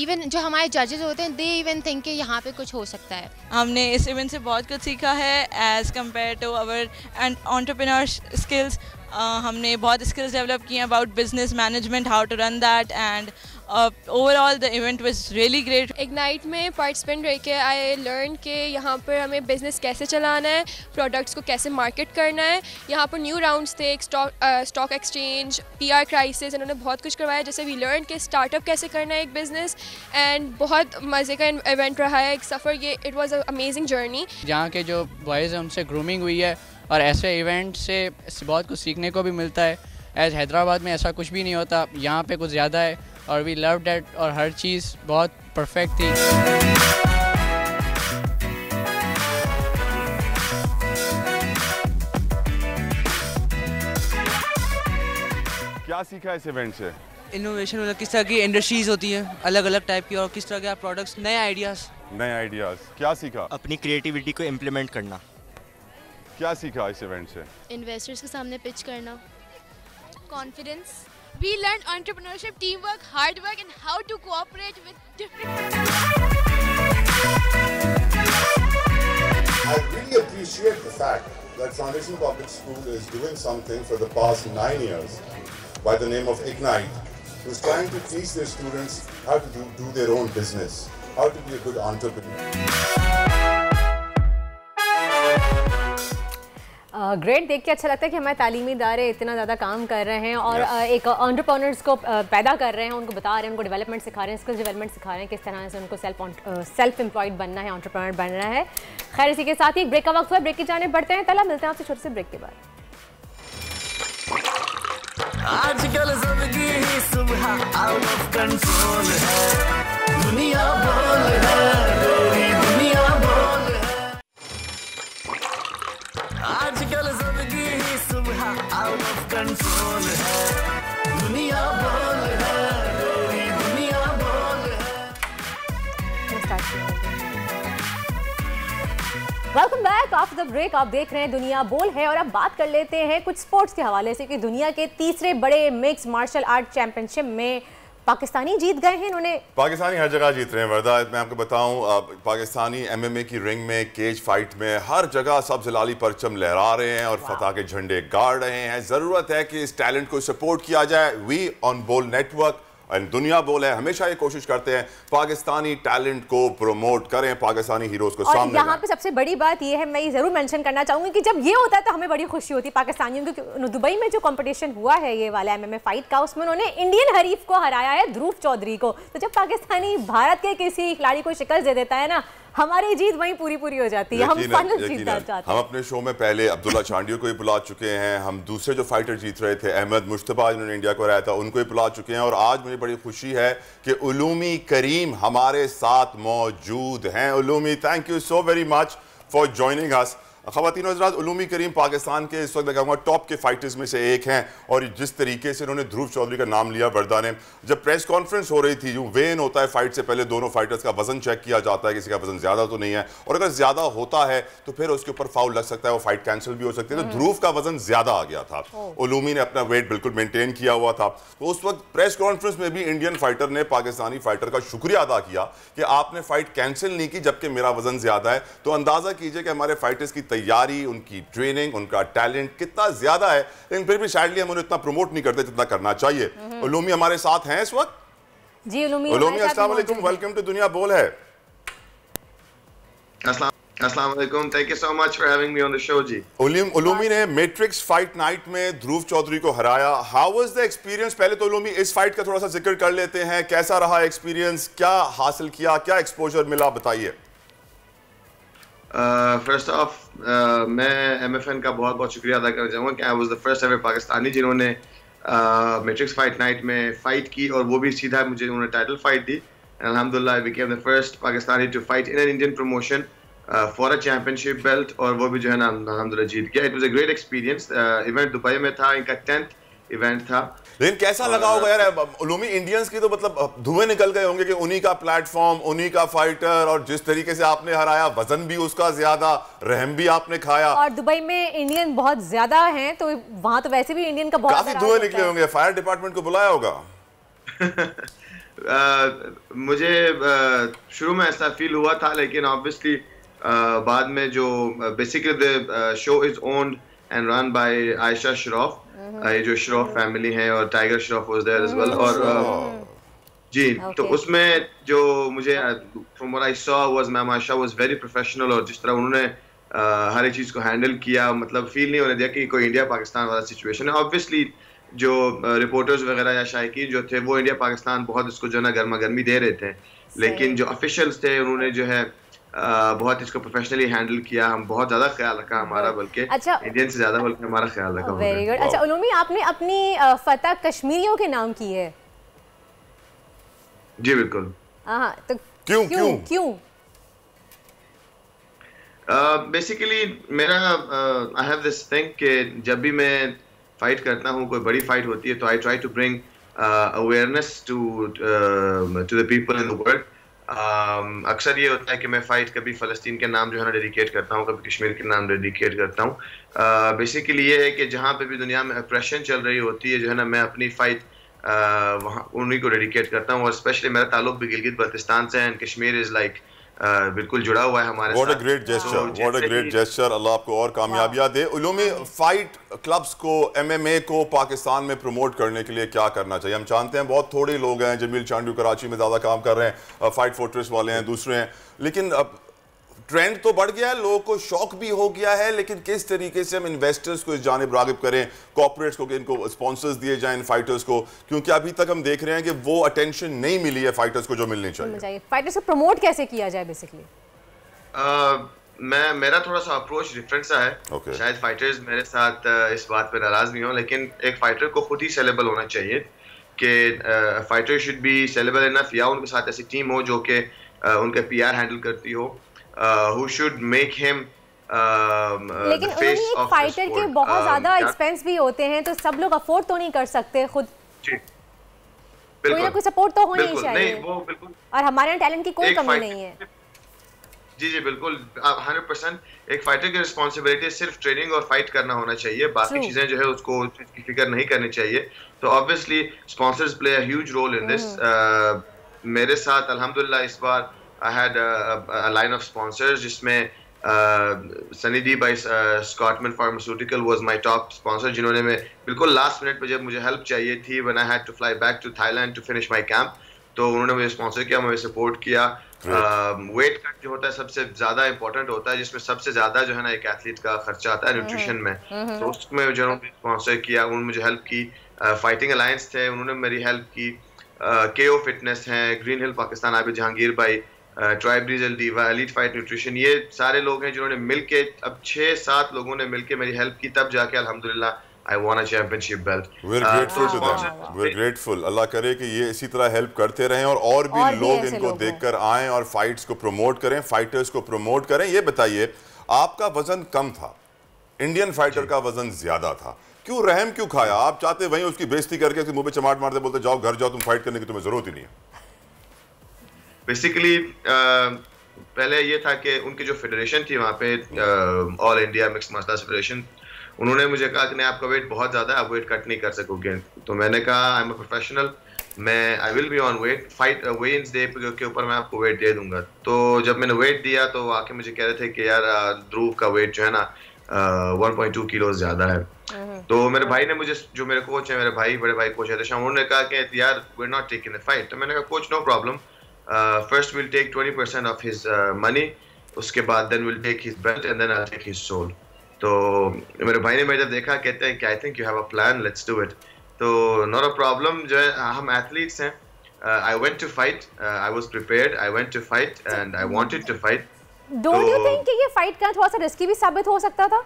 इवन जो हमारे जजेस होते हैं दे इवन थिंक कि यहाँ पे कुछ हो सकता है। हमने इस इवेंट से बहुत कुछ सीखा है as compare to our entrepreneur skills. हमने बहुत स्किल्स डेवलप किए about business management, how to run that, and overall the event was really great. Ignite में पार्टिसिपेंट रह के आई लर्न कि यहाँ पर हमें बिज़नेस कैसे चलाना है, प्रोडक्ट्स को कैसे मार्केट करना है। यहाँ पर न्यू राउंड्स थे, एक स्टॉक एक्सचेंज, PR क्राइसिस, इन्होंने बहुत कुछ करवाया। जैसे वी लर्न कि स्टार्टअप कैसे करना है एक बिज़नेस, एंड बहुत मज़े का इवेंट रहा है, एक सफ़र। ये it was a amazing journey. जहाँ के जो बॉयज़ हैं उनसे ग्रूमिंग हुई है और ऐसे इवेंट से बहुत कुछ सीखने को भी मिलता है। एज़ हैदराबाद में ऐसा कुछ भी नहीं होता, यहाँ पे कुछ ज़्यादा है और वी लव्ड इट और हर चीज़ बहुत परफेक्ट थी। क्या सीखा इस इवेंट से? इनोवेशन, मतलब किस तरह की इंडस्ट्रीज होती हैं अलग अलग टाइप की और किस तरह के प्रोडक्ट्स, नए आइडियाज़। क्या सीखा? अपनी क्रिएटिविटी को इम्प्लीमेंट करना। क्या सीखा इस इवेंट से? इन्वेस्टर्स के सामने पिच करना। Confidence. We learned entrepreneurship, teamwork, hard work, and how to cooperate with different. I really appreciate the fact that Foundation Public School is doing something for the past 9 years by the name of Ignite, who's trying to teach their students how to do their own business, how to be a good entrepreneur. Great, देख के अच्छा लगता है कि हमारे तालीमी इदारे इतना ज़्यादा काम कर रहे हैं और एक एंटरप्रेन्योर्स को पैदा कर रहे हैं, उनको बता रहे हैं, उनको डेवलपमेंट सिखा रहे हैं, स्किल्स डेवलपमेंट सिखा रहे हैं, किस तरह से उनको सेल्फ एम्प्लॉयड बनना है, एंटरप्रेन्योर बनना है। खैर, इसी के साथ ही एक ब्रेक का वक्त हुआ है, ब्रेक की जाने बढ़ते हैं। तला मिलते हैं आपसे छोटे से ब्रेक के बाद। आजकल जिंदगी ही सुबह आउट ऑफ कंट्रोल है, दुनिया बोल है, दुनिया बोल है। आजकल जिंदगी ही सुबह आउट ऑफ कंट्रोल है, दुनिया बोल है, दुनिया बोल है। Welcome back after the break. आप देख रहे हैं दुनिया बोल है और अब बात कर लेते हैं कुछ स्पोर्ट्स के हवाले से कि दुनिया के तीसरे बड़े मिक्स मार्शल आर्ट चैंपियनशिप में पाकिस्तानी जीत गए हैं इन्होंने। पाकिस्तानी हर जगह जीत रहे हैं वर्दा। मैं आपको बताऊं, पाकिस्तानी MMA की रिंग में, केज फाइट में, हर जगह सब जलाली परचम लहरा रहे हैं और फतह के झंडे गाड़ रहे हैं। ज़रूरत है कि इस टैलेंट को सपोर्ट किया जाए। वी ऑन बोल नेटवर्क और दुनिया बोल है, हमेशा ये कोशिश करते हैं पाकिस्तानी टैलेंट को प्रमोट करें, पाकिस्तानी हीरोज को सामने। यहाँ पे सबसे बड़ी बात ये है, मैं ये जरूर मेंशन करना चाहूंगी कि जब ये होता है तो हमें बड़ी खुशी होती है पाकिस्तानियों की। दुबई में जो कंपटीशन हुआ है ये वाला MMA फाइट का, उसमें उन्होंने इंडियन हरीफ को हराया है, ध्रुव चौधरी को। तो जब पाकिस्तानी भारत के किसी खिलाड़ी को शिकस्त दे देता है ना, हमारी जीत वहीं पूरी हो जाती है। हम फाइनल जीतना चाहते हैं। हम अपने शो में पहले अब्दुल्ला चांडियो को ही बुला चुके हैं, हम दूसरे जो फाइटर जीत रहे थे अहमद मुश्तबा जिन्होंने इंडिया को हराया था उनको ही बुला चुके हैं। और आज मुझे बड़ी खुशी है कि उलूमी करीम हमारे साथ मौजूद हैं। Ulumi, thank you so very much for joining us. ख़वातीन और हज़रात, उलूमी करीम पाकिस्तान के इस वक्त मैं कहूँगा टॉप के फाइटर्स में से एक हैं। और जिस तरीके से उन्होंने ध्रुव चौधरी का नाम लिया वर्दा ने, जब प्रेस कॉन्फ्रेंस हो रही थी, जो वेन होता है फाइट से पहले दोनों फाइटर्स का वजन चेक किया जाता है, किसी का वजन ज़्यादा तो नहीं है, और अगर ज़्यादा होता है तो फिर उसके ऊपर फाउल लग सकता है, वो फाइट कैंसिल भी हो सकती है। तो ध्रुव का वजन ज़्यादा आ गया था, उलूमी ने अपना वेट बिल्कुल मेनटेन किया हुआ था। तो उस वक्त प्रेस कॉन्फ्रेंस में भी इंडियन फाइटर ने पाकिस्तानी फाइटर का शुक्रिया अदा किया कि आपने फाइट कैंसिल नहीं की जबकि मेरा वजन ज़्यादा है। तो अंदाज़ा कीजिए कि हमारे फाइटर्स की तैयारी, उनकी ट्रेनिंग, उनका टैलेंट कितना ज्यादा है, लेकिन फिर भी शायदली हम उन्हें इतना प्रमोट नहीं करते जितना करना चाहिए। उलूमी हमारे साथ हैं इस वक्त। जी उलूमी, अस्सलाम वालेकुम, वेलकम टू दुनिया बोल है। अस्सलाम वालेकुम, thank you so much for having me on the show जी। उलूमी ने मैट्रिक्स फाइट नाइट में ध्रुव चौधरी को हराया। How was the experience? पहले तो उलूमी इस फाइट का थोड़ा सा जिक्र कर लेते हैं, कैसा रहा एक्सपीरियंस, क्या हासिल किया, क्या एक्सपोजर मिला, बताइए। फर्स्ट ऑफ मैं MFN का बहुत बहुत शुक्रिया अदा करना चाहूँगा कि I was the first ever Pakistani जिन्होंने मैट्रिक्स फाइट नाइट में फाइट की, और वो भी सीधा मुझे उन्होंने टाइटल फाइट दी। अल्हम्दुलिल्लाह I became the first Pakistani to fight in an Indian promotion for a championship belt, और वो भी जो है ना अल्हम्दुलिल्लाह जीत गया। It was a great experience. Event Dubai में था, इनका 10th इवेंट था। लेकिन कैसा लगा होगा यार, उलूमी इंडियंस की तो मतलब धुएं निकल गए होंगे कि उन्हीं का प्लेटफॉर्म, उन्हीं का फाइटर, और जिस तरीके से आपने हराया, वजन भी उसका ज्यादा, रहम भी आपने खाया, और दुबई में इंडियन बहुत ज्यादा हैं, तो वहां तो वैसे भी इंडियन का बहुत काफी धुएं निकले होंगे। फायर डिपार्टमेंट को बुलाया होगा? मुझे शुरू में ऐसा फील हुआ था, लेकिन ऑब्वियसली बाद में जो basically the show is owned and run by Ayesha Shroff, ये जो श्रॉफ फैमिली है, और Tiger Shroff was there as well. और जी तो उसमें जो मुझे from what I saw was ma'am Ayesha was very professional, और जिस तरह उन्होंने हर एक चीज को हैंडल किया, मतलब फील नहीं होने दिया कि कोई इंडिया पाकिस्तान वाला सिचुएशन है। ऑब्वियसली जो रिपोर्टर्स वगैरह या शायकीन जो थे वो इंडिया पाकिस्तान बहुत इसको जो है ना गर्मा गर्मी दे रहे थे, लेकिन जो ऑफिशियल्स थे उन्होंने जो है बहुत इसको प्रोफेशनली हैंडल किया। हम बहुत ज्यादा ख्याल रखा हमारा, बल्कि इंडियन से ज्यादा बल्कि हमारा ख्याल रखा। Very good. अच्छा उलूमी, आपने अपनी फतह कश्मीरियों के नाम की है? जी बिल्कुल। तो क्यों? बेसिकली मेरा आई हैव दिस थिंग कि जब भी मैं फाइट करता हूँ, कोई बड़ी फाइट होती है, तो I try to bring awareness to the people in the world. अक्सर ये होता है कि मैं फाइट कभी फ़लस्तीन के नाम जो है ना डेडिकेट करता हूँ, कभी कश्मीर के नाम डेडिकेट करता हूँ। बेसिकली ये है कि जहाँ पे भी दुनिया में ऑपरेशन चल रही होती है, जो है ना मैं अपनी फाइट वहाँ उन्हीं को डेडिकेट करता हूँ। और स्पेशली मेरा ताल्लुक भी गिलगित बल्तिस्तान से है, एंड कश्मीर इज़ लाइक बिल्कुल जुड़ा हुआ है हमारे साथ। What a great gesture, what a great gesture। अल्लाह आपको और कामयाबियाँ दे। उलूमी, फाइट क्लब्स को, MMA को पाकिस्तान में प्रमोट करने के लिए क्या करना चाहिए? हम जानते हैं बहुत थोड़े लोग हैं, जमील चांडियो कराची में ज़्यादा काम कर रहे हैं, फाइट फोर्ट्रेस वाले हैं, दूसरे हैं, लेकिन अब ट्रेंड तो बढ़ गया है, लोगों को शौक भी हो गया है, लेकिन किस तरीके से हम इन्वेस्टर्स को इस जानिब रागिब करें, कॉर्पोरेट्स को, कि इनको स्पॉन्सर्स दिए जाएं इन फाइटर्स को, क्योंकि अभी तक हम देख रहे हैं कि वो अटेंशन नहीं मिली है फाइटर्स को जो मिलनी चाहिए। फाइटर्स को प्रमोट कैसे किया जाए बेसिकली? मेरा थोड़ा सा अप्रोच डिफरेंट सा है। शायद फाइटर्स मेरे साथ इस बात पे नाराज नहीं हो, लेकिन एक फाइटर को खुद ही सेलेबल होना चाहिए कि fighter should be saleable enough, या उनके साथ ऐसी टीम हो जो कि उनका PR हैंडल करती हो, who should make him लेकिन एक फाइटर के बहुत ज्यादा एक्सपेंस भी होते हैं, तो सब लोग अफोर्ड तो नहीं कर सकते खुद। कोई ना कोई सपोर्ट तो होनी ही चाहिए। नहीं, वो बिल्कुल। और हमारे यहाँ टैलेंट की कोई कमी नहीं है। जी जी बिल्कुल 100%। एक फाइटर की रिस्पॉन्सिबिलिटी सिर्फ ट्रेनिंग और फाइट करना होना चाहिए, बाकी चीजें जो है उसको उसकी फिक्र नहीं करनी चाहिए। तो obviously sponsors play a huge role in this. मेरे साथ अल्हम्दुलिल्लाह इस बार I had a line of sponsors जिसमें Sunny D by Scotmann pharmaceutical was my top sponsor, जिन्होंने मैं बिल्कुल लास्ट मिनट पे जब मुझे हेल्प चाहिए थी when I had to fly back to Thailand to finish my camp, तो उन्होंने मुझे स्पॉन्सर किया, मुझे सपोर्ट किया। वेट कट जो होता है सबसे ज्यादा इंपॉर्टेंट होता है, जिसमें सबसे ज्यादा जो है ना एक एथलीट का खर्चा आता है न्यूट्रिशन में, तो उसमें जो स्पॉन्सर किया उन्होंने मुझे हेल्प की। फाइटिंग अलायंस थे, उन्होंने मेरी हेल्प की। केओ फिटनेस है, ग्रीन हिल पाकिस्तान, आबिद जहांगीर भाई, ट्राइब डीजल दीवा, एलीट फाइट न्यूट्रिशन, ये सारे लोग हैं जिन्होंने मिलके, अब 6-7 लोगों ने मिलके मेरी हेल्प की, तब जाके अल्हम्दुलिल्लाह I won a championship belt. We're grateful to them. We're grateful. अल्लाह करे कि ये इसी तरह हेल्प करते रहें और भी लोग इनको देखकर आएं और फाइट्स को प्रमोट करें, फाइटर्स को प्रमोट करें। ये बताइए, आपका वजन कम था, इंडियन फाइटर का वजन ज्यादा था, क्यों रहम क्यों खाया? आप चाहते वहीं उसकी बेइज्जती करके उसके मुंह पे चमाट मारते, बोलते जाओ घर जाओ, तुम फाइट करने की तुम्हें जरूरत ही नहीं है। बेसिकली पहले ये था कि उनकी जो फेडरेशन थी वहाँ पे, all India mixed martial arts federation, उन्होंने मुझे कहा कि नहीं आपका वेट बहुत ज़्यादा है, आप वेट कट नहीं कर सकोगे। तो मैंने कहा आई एम अ प्रोफेशनल, मैं I will be on weight, fight Wednesday के ऊपर मैं आपको वेट दे दूंगा। तो जब मैंने वेट दिया तो आके मुझे कह रहे थे कि यार ध्रुव का वेट जो है ना 1.2 किलो ज़्यादा है। तो मेरे भाई ने मुझे, जो मेरे कोच है, मेरे भाई बड़े भाई कोच है, उन्होंने कहा कि यार we are not taking the fight. तो मैंने कहा coach no problem, first will take 20% of his money, उसके बाद then will take his belt and then I take his soul. तो मेरे भाई ने मुझे देखा, कहते हैं कि I think you have a plan, let's do it. तो नॉट अ प्रॉब्लम, जो है हम एथलीट्स हैं। I went to fight, I was prepared, I went to fight and I wanted to fight. Don't you think कि ये fight करना थोड़ा सा रिस्की भी साबित हो सकता था?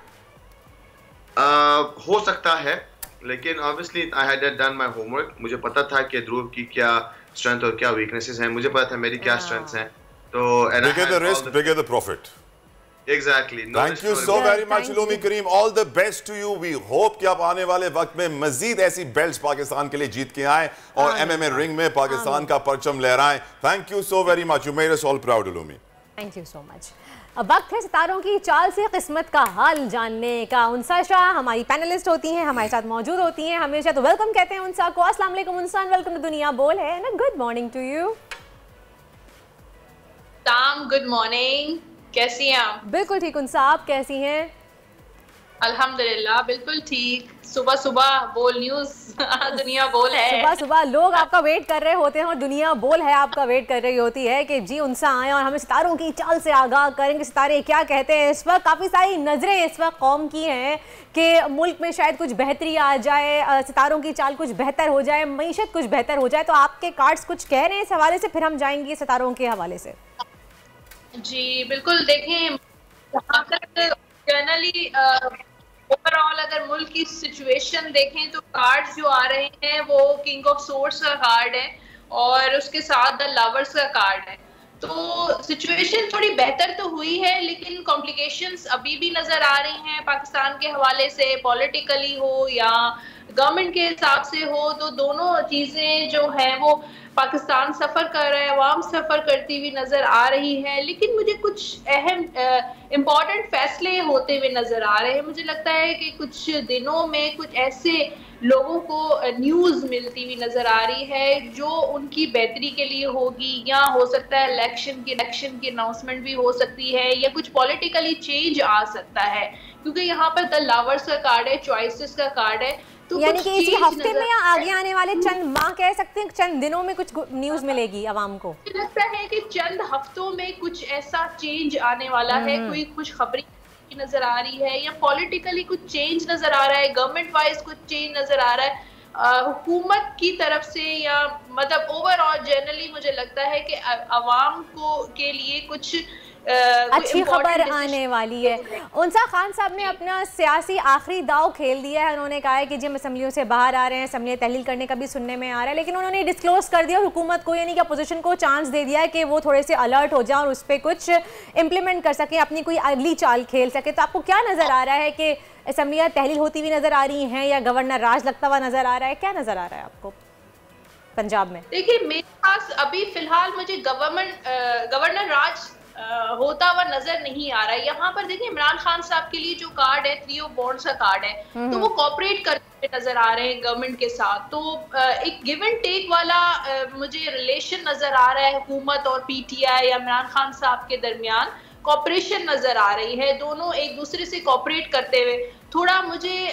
हो सकता है, लेकिन obviously I had done my homework. मुझे पता था कि ध्रुव की क्या स्ट्रेंथ और क्या वीकनेसेस हैं, मुझे पता था मेरी क्या स्ट्रेंथ्स हैं। तो bigger the risk, bigger the profit. Exactly. Thank you so very much, Ulumi Kareem. All the best to you. We hope कि आप आने वाले वक्त में मजीद ऐसी बेल्ट्स पाकिस्तान के लिए जीत के आएं और MMA रिंग में पाकिस्तान का परचम लहराएं। Thank you so very much. You made us all proud, Ulumi. Thank you so much. अब वक्त है सितारों की चाल से किस्मत का हाल जानने का। उनसा शाह हमारी पैनलिस्ट होती हैं, हमारे साथ मौजूद होती हैं हमेशा, तो वेलकम कहते हैं उनसा को। अस्सलाम वालेकुम उनसा, वेलकम टू दुनिया बोल है ना। Good morning to you. Good morning, कैसी हैं आप? बिल्कुल ठीक उनसा, आप कैसी हैं? अल्हम्दुलिल्लाह बिल्कुल ठीक। सुबह सुबह बोल न्यूज़ दुनिया बोल है। सुबह सुबह लोग आपका वेट कर रहे होते हैं और दुनिया बोल है आपका वेट कर रही होती है कि जी उनसा आए और हमें सितारों की चाल से आगाह करेंगे। सितारे क्या कहते हैं? इस वक्त काफ़ी सारी नज़रें इस वक्त कौम की हैं कि मुल्क में शायद कुछ बेहतरी आ जाए, सितारों की चाल कुछ बेहतर हो जाए, मईशत कुछ बेहतर हो जाए। तो आपके कार्ड्स कुछ कह रहे हैं इस हवाले से, फिर हम जाएंगे सितारों के हवाले से। जी बिल्कुल, देखें जहाँ तक जनरली ओवरऑल अगर मुल्क की सिचुएशन देखें तो कार्ड्स जो आ रहे हैं वो किंग ऑफ सोर्ड्स का कार्ड है और उसके साथ द लवर्स का कार्ड है। तो सिचुएशन थोड़ी बेहतर तो हुई है, लेकिन कॉम्प्लिकेशंस अभी भी नजर आ रही हैं पाकिस्तान के हवाले से, पॉलिटिकली हो या गवर्नमेंट के हिसाब से हो। तो दोनों चीजें जो हैं वो पाकिस्तान सफ़र कर रहा है, अवाम सफ़र करती हुई नज़र आ रही है। लेकिन मुझे कुछ अहम इम्पॉर्टेंट फैसले होते हुए नज़र आ रहे हैं। मुझे लगता है कि कुछ दिनों में कुछ ऐसे लोगों को न्यूज़ मिलती हुई नज़र आ रही है जो उनकी बेहतरी के लिए होगी, या हो सकता है इलेक्शन की अनाउंसमेंट भी हो सकती है, या कुछ पॉलिटिकली चेंज आ सकता है, क्योंकि यहाँ पर द लवर्स का कार्ड है, चॉइसेस का कार्ड है। तो यानी कि इसी हफ्ते में या आगे आने वाले चंद माह कह सकते हैं, चंद दिनों में कुछ न्यूज़ मिलेगी आवाम को? मुझे लगता है कि चंद हफ्तों में कुछ ऐसा चेंज आने वाला है, कोई कुछ खबरें नजर आ रही है, या पॉलिटिकली कुछ चेंज नजर आ रहा है, गवर्नमेंट वाइज कुछ चेंज नजर आ रहा है हुकूमत की तरफ से, या मतलब ओवरऑल जनरली मुझे लगता है कि अवाम को के लिए कुछ अच्छी खबर आने वाली है। उनसा खान साहब ने अपना सियासी आखिरी दाव खेल दिया है। उन्होंने कहा है कि जब असम्बलियों से बाहर आ रहे हैं, असम्बलियाँ तहलील करने का भी सुनने में आ रहा है, लेकिन उन्होंने डिस्क्लोज कर दिया हुकूमत को, यानी कि अपोजिशन को चांस दे दिया है कि वो थोड़े से अलर्ट हो जाए और उस पर कुछ इम्प्लीमेंट कर सकें, अपनी कोई अगली चाल खेल सके। तो आपको क्या नज़र आ रहा है कि असम्बलियाँ तहलील होती हुई नज़र आ रही हैं या गवर्नर राज लगता हुआ नज़र आ रहा है? क्या नज़र आ रहा है आपको पंजाब में? देखिए मेरे पास अभी फिलहाल मुझे गवर्नर राज होता हुआ नजर नहीं आ रहा है। यहाँ पर देखिए इमरान खान साहब के लिए जो कार्ड है 3 ऑफ बॉन्ड्स का कार्ड है, तो वो कॉपरेट करते नजर आ रहे हैं गवर्नमेंट के साथ। तो एक गिव एंड टेक वाला मुझे रिलेशन नजर आ रहा है हुकूमत और पीटीआई या इमरान खान साहब के दरमियान कॉपरेशन नजर आ रही है, दोनों एक दूसरे से कॉपरेट करते हुए। थोड़ा मुझे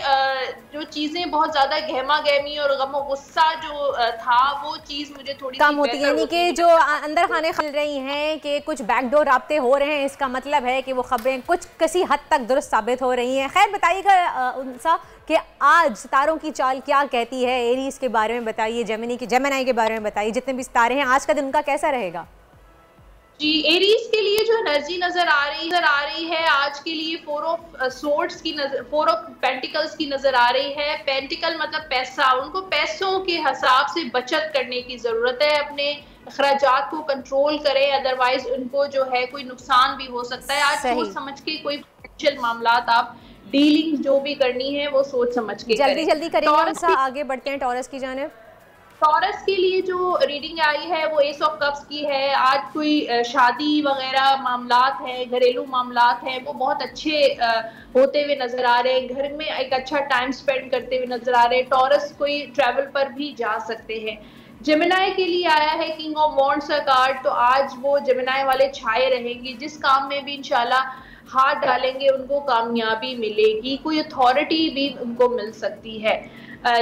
जो चीजें बहुत ज्यादा गहमा गहमी और गम गुस्सा जो था वो चीज मुझे थोड़ी कम होती है, यानी कि जो अंदर खाने खिल रही हैं कि कुछ बैकडोर राब्ते हो रहे हैं, इसका मतलब है कि वो खबरें कुछ किसी हद तक दुरुस्त साबित हो रही हैं। खैर बताइएगा उनसा कि आज सितारों की चाल क्या कहती है, एरीज के बारे में बताइए, जेमिनी के बारे में बताइए, जितने भी सितारे हैं आज का दिन उनका कैसा रहेगा? जी, एरीज के लिए जो एनर्जी नजर आ रही है आज के लिए 4 ऑफ सोर्ड्स की नजर, 4 ऑफ पेंटिकल्स की नजर आ रही है। पेंटिकल मतलब पैसा, उनको पैसों के हिसाब से बचत करने की जरूरत है, अपने अखराजात को कंट्रोल करें, अदरवाइज उनको जो है कोई नुकसान भी हो सकता है। आज सोच समझ के कोई फाइनेंशियल मामलात आप डीलिंग जो भी करनी है वो सोच समझ के जल्दी करेंगे। आगे बढ़ते हैं टॉरस की जानिब। टॉरस के लिए जो रीडिंग आई है वो एस ऑफ कप्स की है। आज कोई शादी वगैरह मामलात हैं, घरेलू मामलात हैं, वो बहुत अच्छे होते हुए नजर आ रहे हैं, घर में एक अच्छा टाइम स्पेंड करते हुए नजर आ रहे हैं। टॉरस कोई ट्रैवल पर भी जा सकते हैं। जेमिनी के लिए आया है किंग ऑफ वॉन्ड्स का कार्ड, तो आज वो जेमिनी वाले छाए रहेंगे, जिस काम में भी इंशाल्लाह हाथ डालेंगे उनको कामयाबी मिलेगी, कोई अथॉरिटी भी उनको मिल सकती है।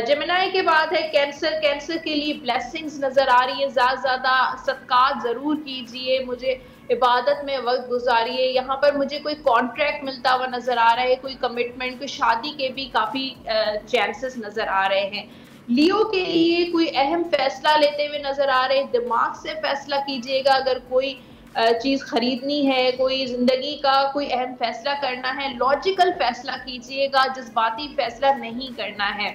जेमिनी के बाद है कैंसर। कैंसर के लिए ब्लेसिंग्स नजर आ रही है, ज्यादा सदकात जरूर कीजिए, मुझे इबादत में वक्त गुजारिए। यहाँ पर मुझे कोई कॉन्ट्रैक्ट मिलता हुआ नजर आ रहा है, कोई कमिटमेंट, कोई शादी के भी काफी चांसेस नजर आ रहे हैं। लियो के लिए कोई अहम फैसला लेते हुए नजर आ रहे हैं, दिमाग से फैसला कीजिएगा। अगर कोई चीज खरीदनी है, कोई जिंदगी का कोई अहम फैसला करना है, लॉजिकल फैसला कीजिएगा, जज्बाती फैसला नहीं करना है।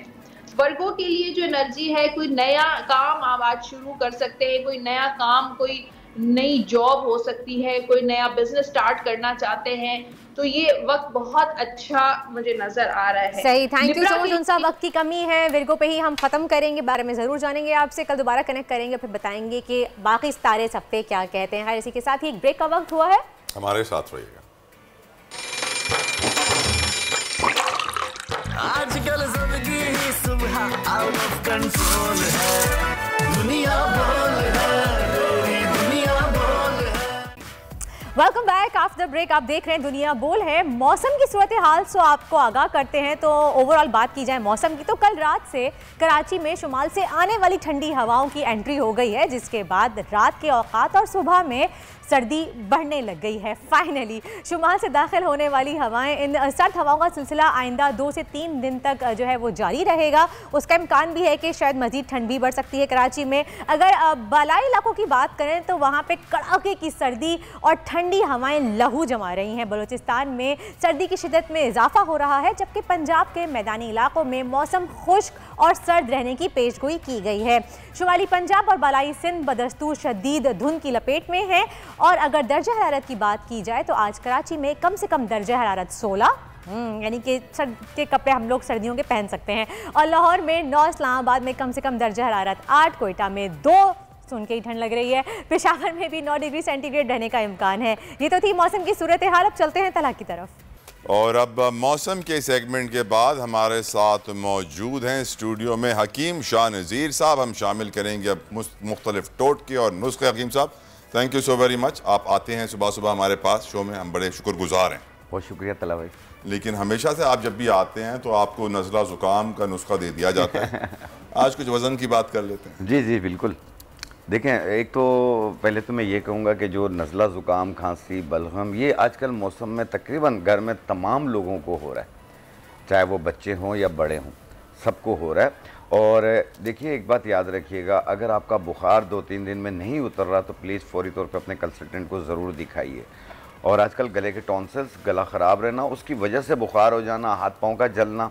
वर्गों के लिए जो एनर्जी है, कोई नया काम आप आज शुरू कर सकते हैं, कोई नया काम, कोई नई जॉब हो सकती है, कोई नया बिजनेस स्टार्ट करना चाहते हैं, तो ये वक्त बहुत अच्छा मुझे नजर आ रहा है। सही, थैंक यू सो मच। उनसा वक्त की कमी है, विर्गो पे ही हम खत्म करेंगे, बारे में जरूर जानेंगे आपसे, कल दोबारा कनेक्ट करेंगे, फिर बताएंगे कि बाकी सितारे सब पे क्या कहते हैं। इसी के साथ ही एक ब्रेक का वक्त हुआ है, हमारे साथ रहिएगा। आजकल जिंदगी ही सुबह आउट ऑफ कंट्रोल है, दुनिया बोल है, दुनिया बोल है। Welcome back after break. आप देख रहे हैं दुनिया बोल है। मौसम की सूरत हाल से आपको आगाह करते हैं। तो ओवरऑल बात की जाए मौसम की, तो कल रात से कराची में शुमाल से आने वाली ठंडी हवाओं की एंट्री हो गई है, जिसके बाद रात के औकात और सुबह में सर्दी बढ़ने लग गई है। फाइनली शुमाल से दाखिल होने वाली हवाएं, इन सर्द हवाओं का सिलसिला आइंदा 2 से 3 दिन तक जो है वो जारी रहेगा। उसका इम्कान भी है कि शायद मज़ीद ठंड भी बढ़ सकती है कराची में। अगर बालाई इलाकों की बात करें तो वहाँ पे कड़ाके की सर्दी और ठंडी हवाएं लहू जमा रही हैं। बलूचिस्तान में सर्दी की शिद्दत में इजाफा हो रहा है, जबकि पंजाब के मैदानी इलाकों में मौसम खुश्क और सर्द रहने की पेशगोई की गई है। शुमाली पंजाब और बालाई सिंध बदस्तूर शदीद धुंध की लपेट में है। और अगर दर्जा हरारत की बात की जाए तो आज कराची में कम से कम दर्जा हरारत 16, यानी कि सर्द के कपड़े हम लोग सर्दियों के पहन सकते हैं, और लाहौर में 9, इस्लामाबाद में कम से कम दर्जा हरारत 8, कोयटा में 2, सुन के ही ठंड लग रही है, पेशावर में भी 9 डिग्री सेंटीग्रेड रहने का इम्कान है। ये तो थी मौसम की सूरत हाल। अब चलते हैं तला की तरफ। और अब मौसम के सेगमेंट के बाद हमारे साथ मौजूद हैं स्टूडियो में हकीम शाह नज़ीर साहब। हम शामिल करेंगे अब मुख्तलिफ टोटके और नुस्खे। हकीम साहब, thank you so very much. आप आते हैं सुबह सुबह हमारे पास शो में, हम बड़े शुक्रगुजार हैं। बहुत शुक्रिया तला भाई। लेकिन हमेशा से आप जब भी आते हैं तो आपको नज़ला ज़ुकाम का नुस्खा दे दिया जाता है। आज कुछ वज़न की बात कर लेते हैं। जी जी बिल्कुल। देखें, एक तो पहले तो मैं ये कहूँगा कि जो नज़ला ज़ुकाम, खांसी, बलगम, ये आजकल मौसम में तकरीबन घर में तमाम लोगों को हो रहा है, चाहे वो बच्चे हों या बड़े हों, सबको हो रहा है। और देखिए एक बात याद रखिएगा, अगर आपका बुखार 2-3 दिन में नहीं उतर रहा तो प्लीज़ फौरी तौर पे अपने कंसल्टेंट को ज़रूर दिखाइए। और आजकल गले के टॉन्सिल्स, गला ख़राब रहना, उसकी वजह से बुखार हो जाना, हाथ पाँव का जलना,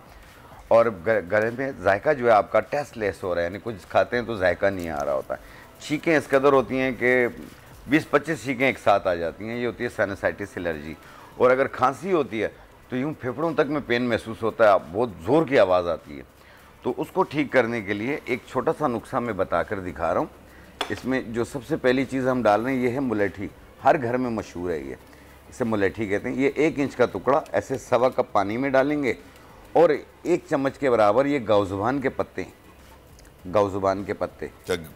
और गले में जायका जो है आपका टेस्ट लेस हो रहा है, यानी कुछ खाते हैं तो जायका नहीं आ रहा होता है। छींकें इस कदर होती हैं कि 20-25 छींकें एक साथ आ जाती हैं, ये होती है साइनसाइटिस एलर्जी। और अगर खांसी होती है तो यूँ फेफड़ों तक में पेन महसूस होता है, बहुत ज़ोर की आवाज़ आती है। तो उसको ठीक करने के लिए एक छोटा सा नुस्खा मैं बताकर दिखा रहा हूँ। इसमें जो सबसे पहली चीज़ हम डाल रहे हैं ये है मुलेठी। हर घर में मशहूर है ये, इसे मुलेठी कहते हैं। ये 1 इंच का टुकड़ा ऐसे 1.25 कप पानी में डालेंगे और 1 चम्मच के बराबर ये गाउजुबान के पत्ते, गाउजुबान के पत्ते,